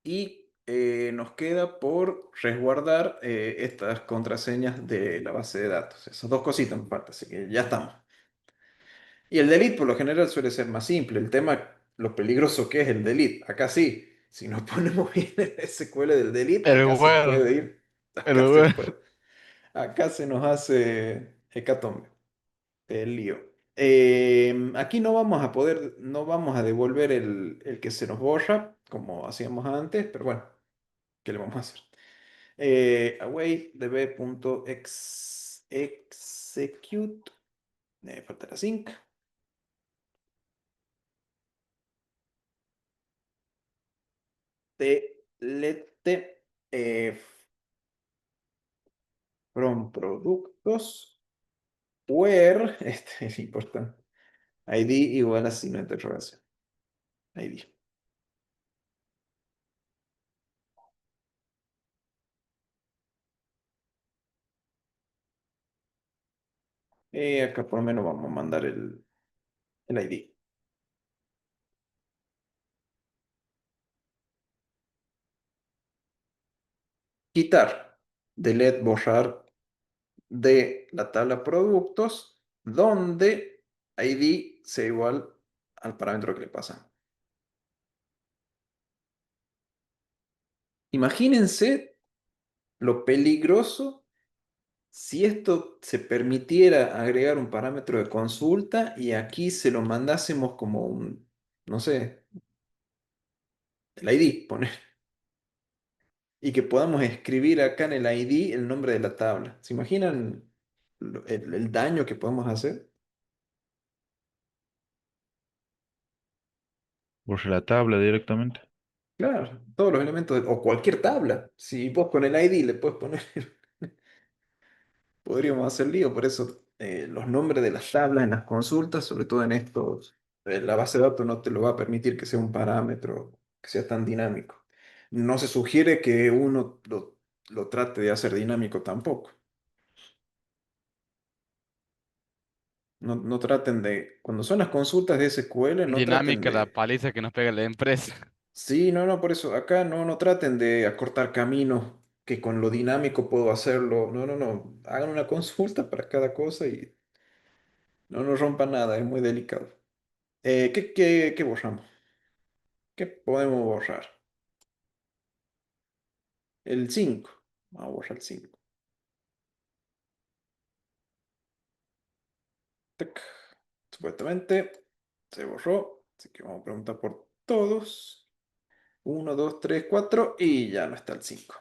y nos queda por resguardar estas contraseñas de la base de datos. Esas dos cositas me faltan, así que ya estamos. Y el delete por lo general suele ser más simple. El tema, lo peligroso que es el delete. Acá sí, si nos ponemos bien en el SQL del delete, El acá se word. puede ir. El Acá se word. puede. Acá se nos hace hecatombe. El lío. Aquí no vamos a poder, no vamos a devolver el que se nos borra, como hacíamos antes, pero bueno, ¿qué le vamos a hacer? Await db.execute, falta la sync, delete from productos, where, este es importante, ID igual a signo de interrogación, ID. Acá por lo menos vamos a mandar el ID. Quitar, delete, borrar de la tabla productos, donde ID sea igual al parámetro que le pasan. Imagínense lo peligroso si esto se permitiera agregar un parámetro de consulta y aquí se lo mandásemos como un, no sé, el ID, poner, y que podamos escribir acá en el ID el nombre de la tabla. ¿Se imaginan el daño que podemos hacer? Borra la tabla directamente. Claro, todos los elementos, o cualquier tabla. Si vos con el ID le puedes poner, podríamos hacer lío. Por eso los nombres de las tablas en las consultas, sobre todo en estos, la base de datos no te lo va a permitir que sea un parámetro que sea tan dinámico. No se sugiere que uno lo trate de hacer dinámico tampoco. No, no traten de, cuando son las consultas de SQL, no traten Dinámica la de, paliza que nos pega la empresa. sí, no, no, por eso acá no traten de acortar caminos que con lo dinámico puedo hacerlo. No, no, no. Hagan una consulta para cada cosa y no nos rompan nada, es muy delicado. ¿Qué borramos? ¿Qué podemos borrar? El 5. Vamos a borrar el 5. Tac. Supuestamente se borró, así que vamos a preguntar por todos. Uno, 2, 3, 4 y ya no está el 5.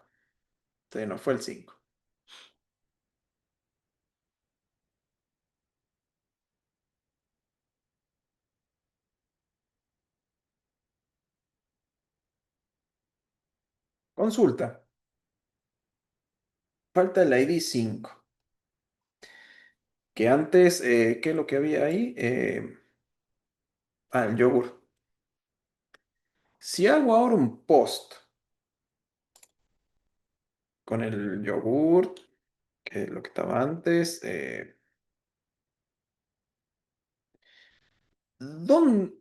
Entonces no fue el 5. Consulta. Falta el ID 5. Que antes, ¿qué es lo que había ahí? El yogur. Si hago ahora un post con el yogur, que es lo que estaba antes, ¿Dónde-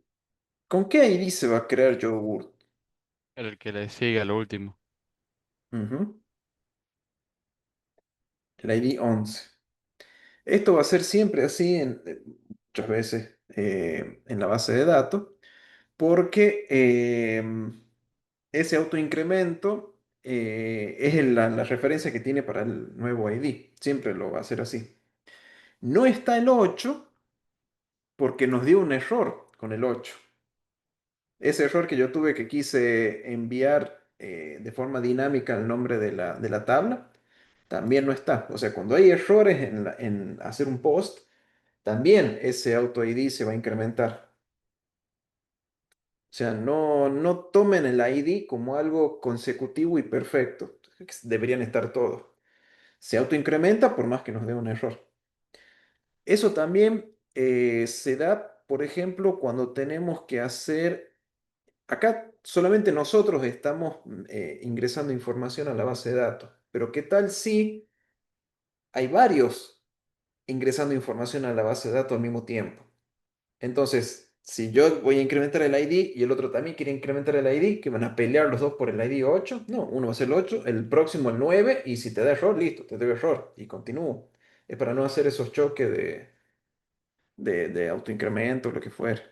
¿Con qué ID se va a crear yogurt? El que le sigue al último. Ujú, el ID 11. Esto va a ser siempre así, muchas veces en la base de datos, porque ese autoincremento es la referencia que tiene para el nuevo ID. Siempre lo va a hacer así. No está el 8 porque nos dio un error con el 8. Ese error que yo tuve que quise enviar de forma dinámica el nombre de la tabla, también no está. O sea, cuando hay errores en hacer un post, también ese auto ID se va a incrementar. O sea, no tomen el ID como algo consecutivo y perfecto. Deberían estar todos. Se autoincrementa por más que nos dé un error. Eso también se da, por ejemplo, cuando tenemos que hacer. Acá solamente nosotros estamos ingresando información a la base de datos. Pero ¿qué tal si hay varios ingresando información a la base de datos al mismo tiempo? Entonces, si yo voy a incrementar el ID y el otro también quiere incrementar el ID, ¿que van a pelear los dos por el ID 8? No, uno va a ser el 8, el próximo el 9, y si te da error, listo, te dio error y continúo. Es para no hacer esos choques de autoincremento, lo que fuera.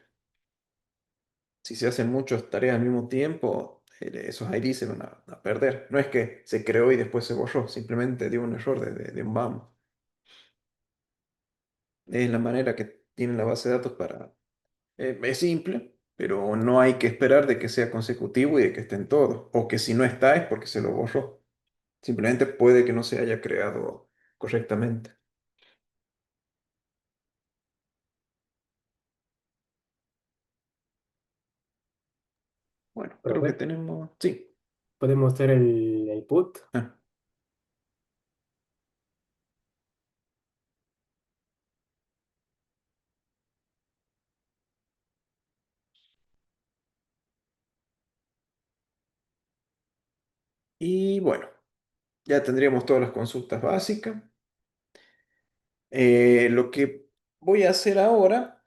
Si se hacen muchas tareas al mismo tiempo, esos IDs se van a perder. No es que se creó y después se borró, simplemente dio un error de un vamos. Es la manera que tiene la base de datos para. Es simple, pero no hay que esperar de que sea consecutivo y de que estén todos. O que si no está es porque se lo borró. Simplemente puede que no se haya creado correctamente. Bueno, creo que Profe, tenemos. Sí. podemos hacer el put. Ah, y bueno, ya tendríamos todas las consultas básicas. Lo que voy a hacer ahora,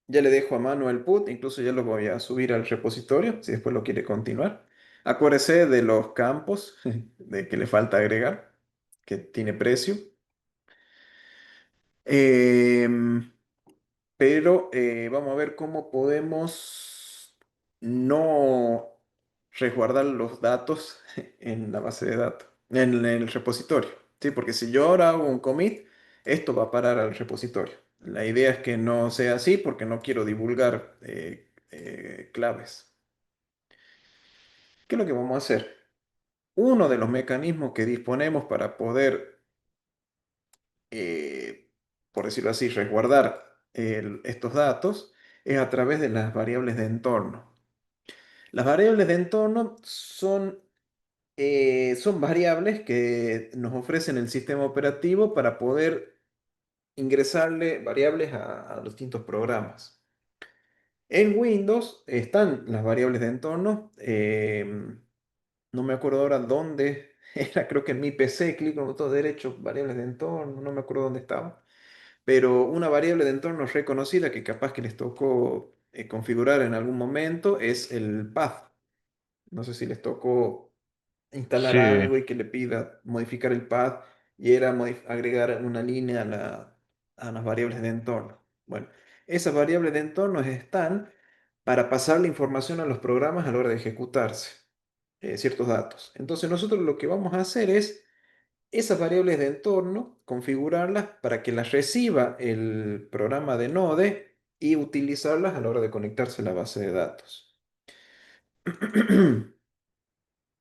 ya le dejo a mano el put, incluso ya lo voy a subir al repositorio, si después lo quiere continuar. Acuérdese de los campos, de que le falta agregar, que tiene precio. Em, pero vamos a ver cómo podemos no resguardar los datos en la base de datos, en el repositorio, ¿sí? Porque si yo ahora hago un commit, esto va a parar al repositorio. La idea es que no sea así porque no quiero divulgar claves. ¿Qué es lo que vamos a hacer? Uno de los mecanismos que disponemos para poder, eh, por decirlo así, resguardar estos datos es a través de las variables de entorno. Las variables de entorno son variables que nos ofrecen el sistema operativo para poder ingresarle variables a los distintos programas. En Windows están las variables de entorno. No me acuerdo ahora dónde era, creo que en mi PC, clic con el botón derecho, variables de entorno, no me acuerdo dónde estaba. Pero una variable de entorno reconocida que capaz que les tocó configurar en algún momento es el path. No sé si les tocó instalar Sí, algo y que le pida modificar el path y era agregar una línea a las variables de entorno. Bueno, esas variables de entorno están para pasar la información a los programas a la hora de ejecutarse ciertos datos. Entonces nosotros lo que vamos a hacer es esas variables de entorno, configurarlas para que las reciba el programa de Node y utilizarlas a la hora de conectarse a la base de datos.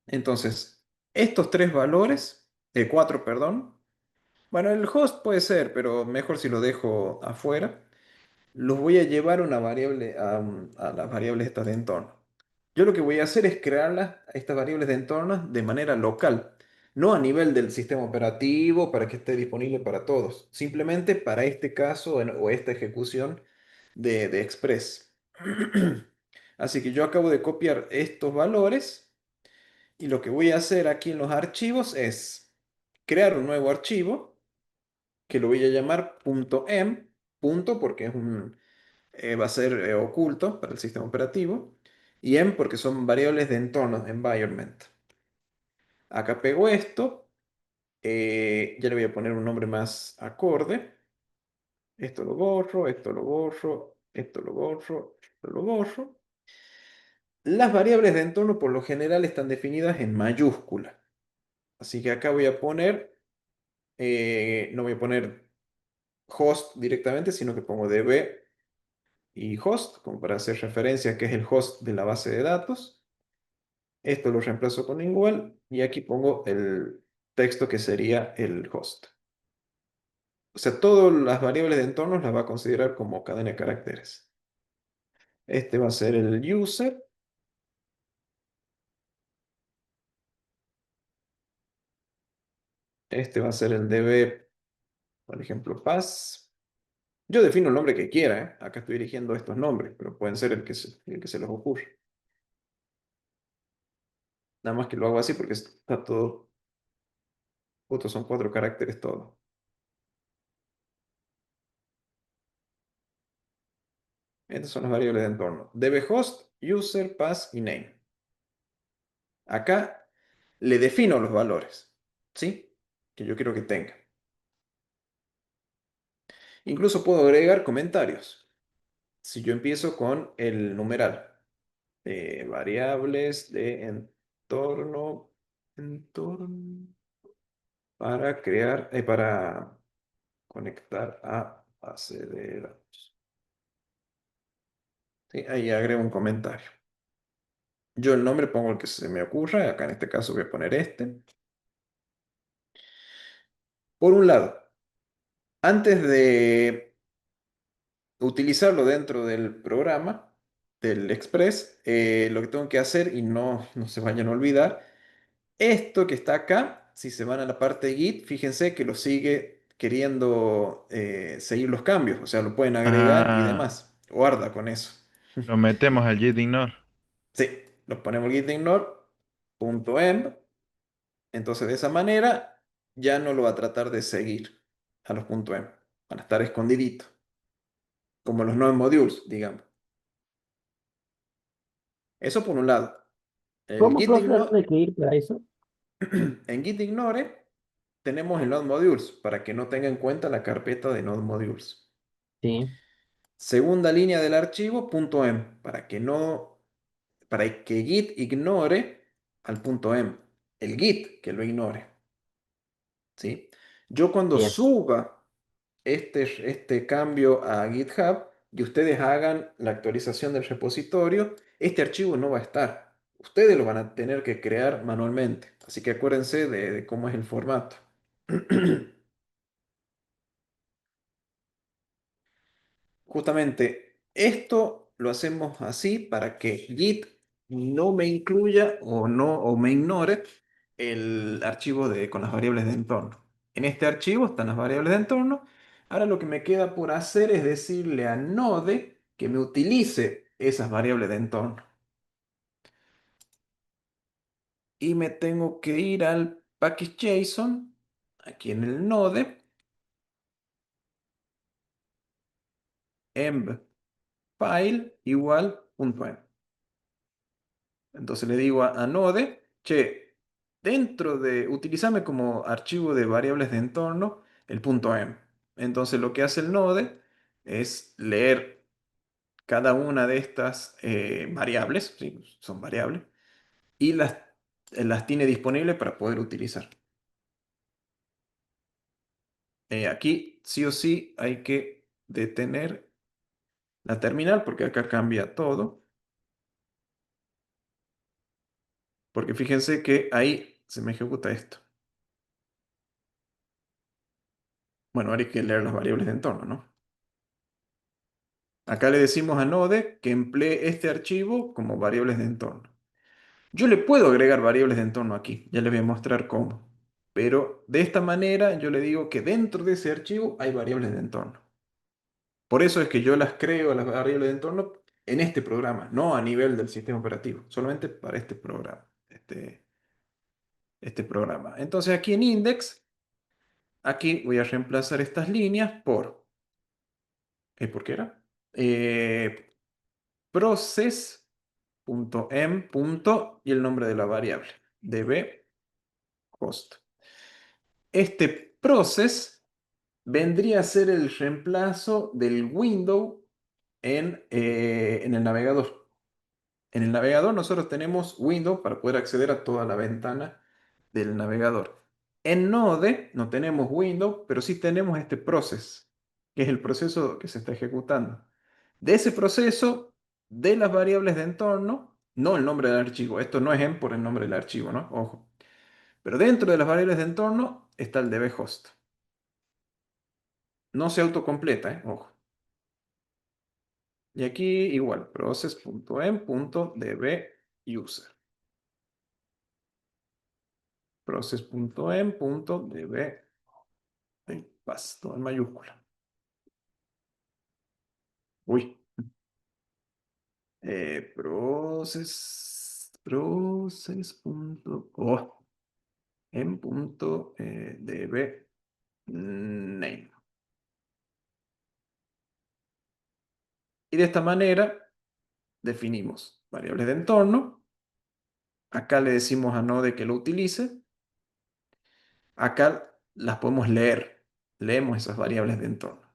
Entonces, estos tres valores, cuatro, perdón. Bueno, el host puede ser, pero mejor si lo dejo afuera. Los voy a llevar a una variable, a las variables estas de entorno. Yo lo que voy a hacer es crearlas, a estas variables de entorno, de manera local, no a nivel del sistema operativo para que esté disponible para todos, simplemente para este caso o esta ejecución de Express. Así que yo acabo de copiar estos valores y lo que voy a hacer aquí en los archivos es crear un nuevo archivo que lo voy a llamar .m, punto porque es va a ser oculto para el sistema operativo. Y env porque son variables de entorno, environment. Acá pego esto. Ya le voy a poner un nombre más acorde. Esto lo borro, esto lo borro, esto lo borro, esto lo borro. Las variables de entorno por lo general están definidas en mayúscula. Así que acá voy a poner, no voy a poner host directamente, sino que pongo db y host, como para hacer referencia a que es el host de la base de datos. Esto lo reemplazo con igual y aquí pongo el texto que sería el host. O sea, todas las variables de entorno las va a considerar como cadena de caracteres. Este va a ser el user. Este va a ser el db, por ejemplo, pass. Yo defino el nombre que quiera, ¿eh? Acá estoy eligiendo estos nombres, pero pueden ser el que se les ocurra. Nada más que lo hago así porque está todo. Justo son 4 caracteres todo. Estas son las variables de entorno. dbHost, user, pass y name. Acá le defino los valores, ¿sí? Que yo quiero que tenga. Incluso puedo agregar comentarios. Si yo empiezo con el numeral. Variables de entorno para conectar a base de datos. Sí, ahí agrego un comentario. Yo el nombre pongo el que se me ocurra, acá en este caso voy a poner este. Por un lado, antes de utilizarlo dentro del programa, del Express, lo que tengo que hacer, y no se vayan a olvidar, esto que está acá, si se van a la parte de Git, fíjense que lo sigue queriendo seguir los cambios, o sea, lo pueden agregar y Ah, demás. Guarda con eso. lo metemos al git ignore. Sí, lo ponemos git ignore punto .env. Entonces, de esa manera, ya no lo va a tratar de seguir a los .env. Van a estar escondiditos, como los node modules, digamos. Eso por un lado. El ¿Cómo, git profe, a ignore, dónde hay que ir para eso? en git ignore tenemos el node modules para que no tenga en cuenta la carpeta de node modules. Sí, Segunda línea del archivo, .env, para que git ignore al .env. El git que lo ignore. ¿Sí? Yo cuando bien. suba este cambio a GitHub y ustedes hagan la actualización del repositorio, este archivo no va a estar. Ustedes lo van a tener que crear manualmente. Así que acuérdense de cómo es el formato. Justamente esto lo hacemos así para que Git no me incluya o me ignore el archivo con las variables de entorno. En este archivo están las variables de entorno. Ahora lo que me queda por hacer es decirle a Node que me utilice esas variables de entorno. Y me tengo que ir al package.json, aquí en el Node, env file igual .env. Entonces le digo a Node, che, utilízame como archivo de variables de entorno el .env. Entonces lo que hace el Node es leer cada una de estas variables, sí, son variables, y las tiene disponibles para poder utilizar. Aquí sí o sí hay que detener la terminal porque acá cambia todo. Porque fíjense que ahí se me ejecuta esto. Bueno, ahora hay que leer las variables de entorno, ¿no? Acá le decimos a Node que emplee este archivo como variables de entorno. Yo le puedo agregar variables de entorno aquí, ya les voy a mostrar cómo. Pero de esta manera yo le digo que dentro de ese archivo hay variables de entorno. Por eso es que yo las creo, las variables de entorno, en este programa, no a nivel del sistema operativo, solamente para este programa. Este programa. Entonces aquí en index, aquí voy a reemplazar estas líneas ¿por qué era? eh, process.em. Y el nombre de la variable, dbHost. Este process vendría a ser el reemplazo del window en el navegador. En el navegador nosotros tenemos window para poder acceder a toda la ventana del navegador. En Node no tenemos window, pero sí tenemos este process, que es el proceso que se está ejecutando. De ese proceso, de las variables de entorno, no el nombre del archivo, esto no es en por el nombre del archivo, ¿no? Ojo. Pero dentro de las variables de entorno está el dbHost. No se autocompleta, ¿eh? Ojo. Y aquí igual, process.em.dbuser. Process.em.db. Ahí, vas, todo en mayúscula. Uy. Process.em.db name. Y de esta manera definimos variables de entorno. Acá le decimos a Node que lo utilice. Acá las podemos leer. Leemos esas variables de entorno.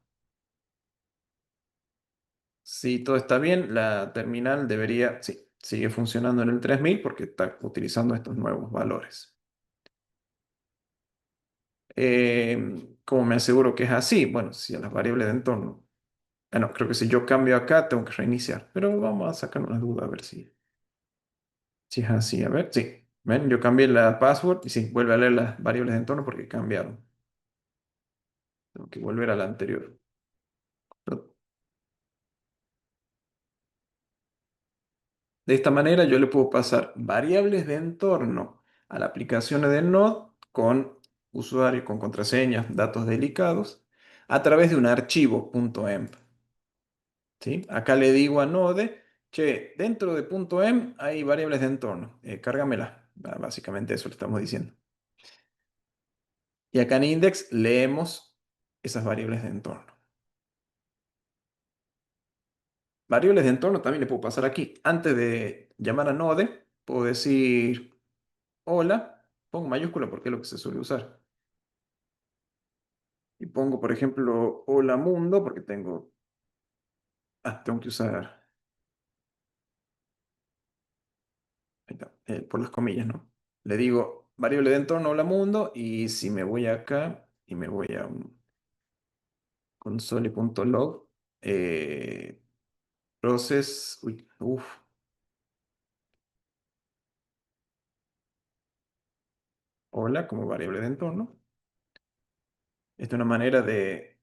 Si todo está bien, la terminal debería, sí, sigue funcionando en el 3000 porque está utilizando estos nuevos valores. ¿Cómo me aseguro que es así? Bueno, si a las variables de entorno. No, creo que si yo cambio acá, tengo que reiniciar. Pero vamos a sacar una duda a ver si es así. A ver, sí. ¿Ven? Yo cambié la password y sí, vuelve a leer las variables de entorno porque cambiaron. Tengo que volver a la anterior. Pero de esta manera yo le puedo pasar variables de entorno a la aplicación de Node con usuario, con contraseñas, datos delicados, a través de un archivo .emp. ¿Sí? Acá le digo a Node, che, dentro de .em hay variables de entorno, cárgamelas. Básicamente eso le estamos diciendo. Y acá en index leemos esas variables de entorno. Variables de entorno también le puedo pasar aquí. Antes de llamar a Node, puedo decir hola, pongo mayúscula porque es lo que se suele usar. Y pongo, por ejemplo, hola mundo porque tengo que usar, ahí está, por las comillas, ¿no? Le digo variable de entorno, hola mundo, y si me voy acá y me voy a un console.log, process, uy, hola como variable de entorno. Esta es una manera de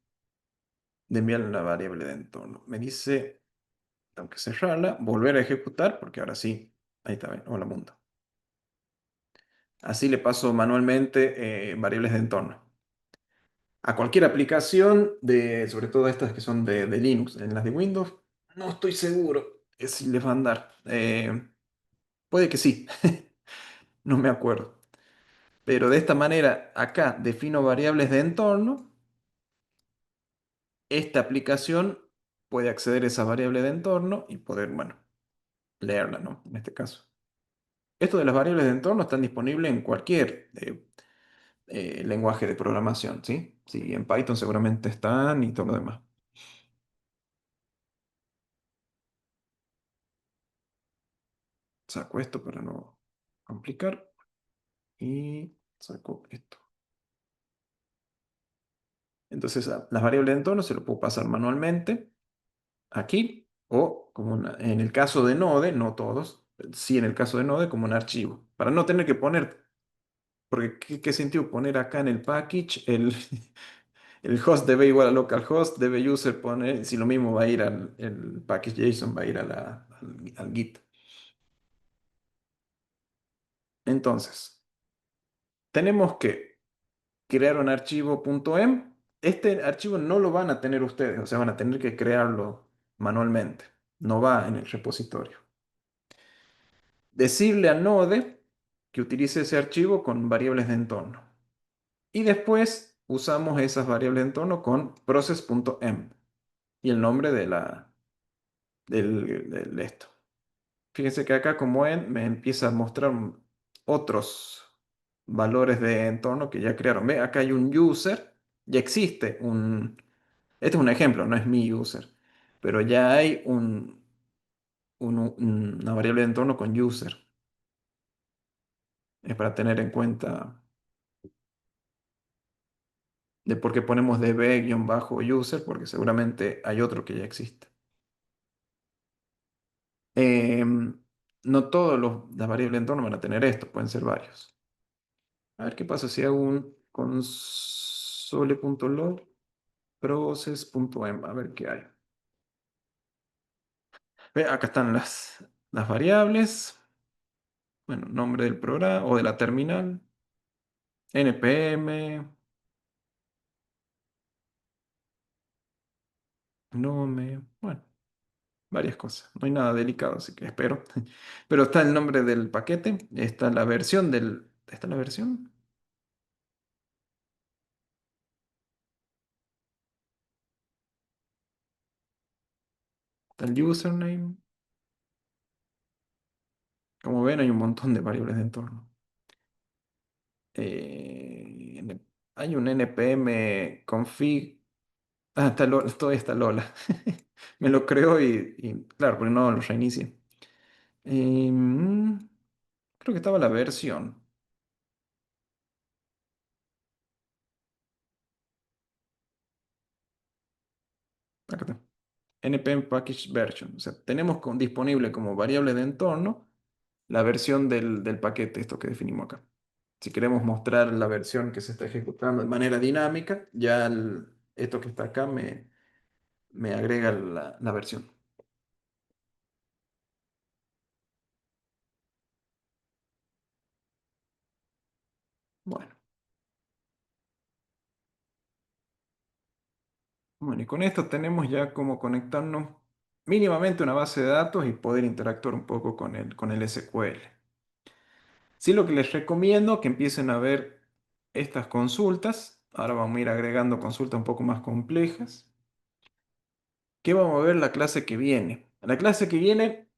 enviar una variable de entorno. Me dice, tengo que cerrarla, volver a ejecutar, porque ahora sí, ahí está, ven, hola mundo. Así le paso manualmente variables de entorno. A cualquier aplicación, sobre todo estas que son de Linux, en las de Windows, no estoy seguro si les va a andar. Puede que sí, no me acuerdo. Pero de esta manera, acá defino variables de entorno. Esta aplicación puede acceder a esa variable de entorno y poder, bueno, leerla, ¿no? En este caso. Esto de las variables de entorno están disponibles en cualquier lenguaje de programación, ¿sí? Sí, en Python seguramente están y todo lo demás. Saco esto para no complicar y saco esto. Entonces, las variables de entorno se lo puedo pasar manualmente aquí o como en el caso de Node, no todos, sí en el caso de Node como un archivo, para no tener que poner, porque ¿qué sentido poner acá en el package el host db igual a localhost, db user poner, si lo mismo va a ir el package JSON, va a ir al Git. Entonces, tenemos que crear un archivo .em. Este archivo no lo van a tener ustedes, o sea, van a tener que crearlo manualmente. No va en el repositorio. Decirle a Node que utilice ese archivo con variables de entorno. Y después usamos esas variables de entorno con process.em y el nombre del esto. Fíjense que acá como en me empieza a mostrar otros valores de entorno que ya crearon. Ve, acá hay un user, ya existe un... Este es un ejemplo, no es mi user, pero ya hay una variable de entorno con user. Es para tener en cuenta de por qué ponemos db-user, porque seguramente hay otro que ya existe. No todas las variables de entorno van a tener esto, pueden ser varios. A ver qué pasa si hago un console.log process.em, a ver qué hay. Ve, acá están las variables. Bueno, nombre del programa o de la terminal. npm, nome, bueno, varias cosas. No hay nada delicado, así que espero. Pero está el nombre del paquete, está la versión del... ¿Está la versión? Está el username. Como ven, hay un montón de variables de entorno. Hay un npm config. Ah, está Lola, todavía está Lola. Me lo creo claro, porque no lo reinicie. Mm, Creo que estaba la versión. Acá está. npm package version. O sea, tenemos disponible como variable de entorno la versión del paquete, esto que definimos acá. Si queremos mostrar la versión que se está ejecutando de manera dinámica, ya esto que está acá me agrega la versión. Bueno, bueno, y con esto tenemos ya como conectarnos mínimamente a una base de datos y poder interactuar un poco con el SQL. Sí, lo que les recomiendo que empiecen a ver estas consultas. Ahora vamos a ir agregando consultas un poco más complejas. ¿Qué vamos a ver la clase que viene? La clase que viene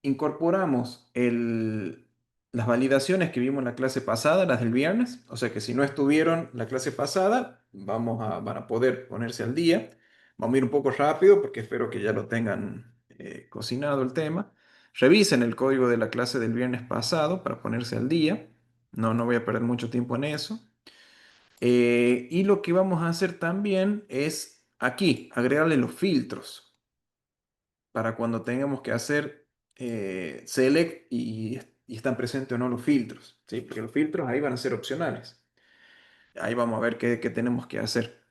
incorporamos las validaciones que vimos en la clase pasada, las del viernes. O sea que si no estuvieron la clase pasada, van a poder ponerse al día. Vamos a ir un poco rápido porque espero que ya lo tengan cocinado el tema. Revisen el código de la clase del viernes pasado para ponerse al día. No voy a perder mucho tiempo en eso. Y lo que vamos a hacer también es aquí agregarle los filtros para cuando tengamos que hacer select y están presentes o no los filtros, ¿sí? Porque los filtros ahí van a ser opcionales. Ahí vamos a ver qué tenemos que hacer.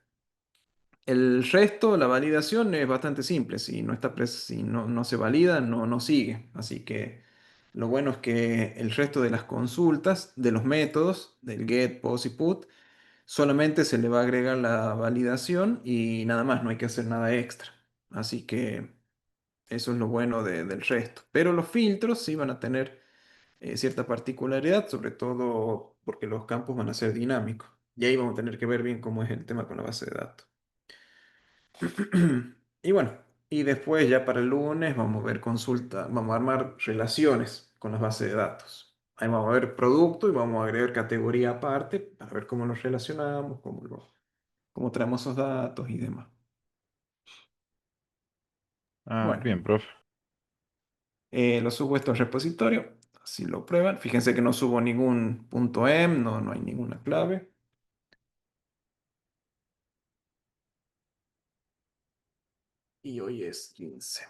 El resto, la validación es bastante simple. Si no está si no se valida, no sigue. Así que lo bueno es que el resto de las consultas, de los métodos, del get, post y put, solamente se le va a agregar la validación y nada más, no hay que hacer nada extra. Así que eso es lo bueno del resto. Pero los filtros sí van a tener cierta particularidad, sobre todo porque los campos van a ser dinámicos. Y ahí vamos a tener que ver bien cómo es el tema con la base de datos. Y bueno, y después ya para el lunes vamos a ver consulta, vamos a armar relaciones con las bases de datos. Ahí vamos a ver producto y vamos a agregar categoría aparte para ver cómo nos relacionamos, cómo traemos esos datos y demás. Ah, Bueno, bien, profe. lo subo esto al repositorio, así lo prueban. Fíjense que no subo ningún punto .em, no hay ninguna clave. Y hoy es 15.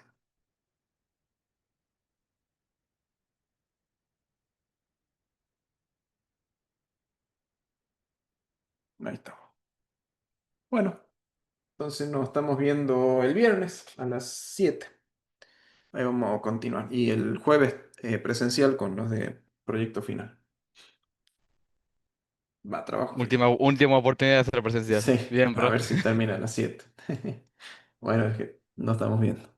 Ahí estamos. Bueno, entonces nos estamos viendo el viernes a las 7. Ahí vamos a continuar. Y el jueves presencial con los de proyecto final. Va, trabajo final. Última oportunidad de hacer presencial. Sí, Bien, a bro. ver si termina a las 7. Bueno, es que no estamos viendo.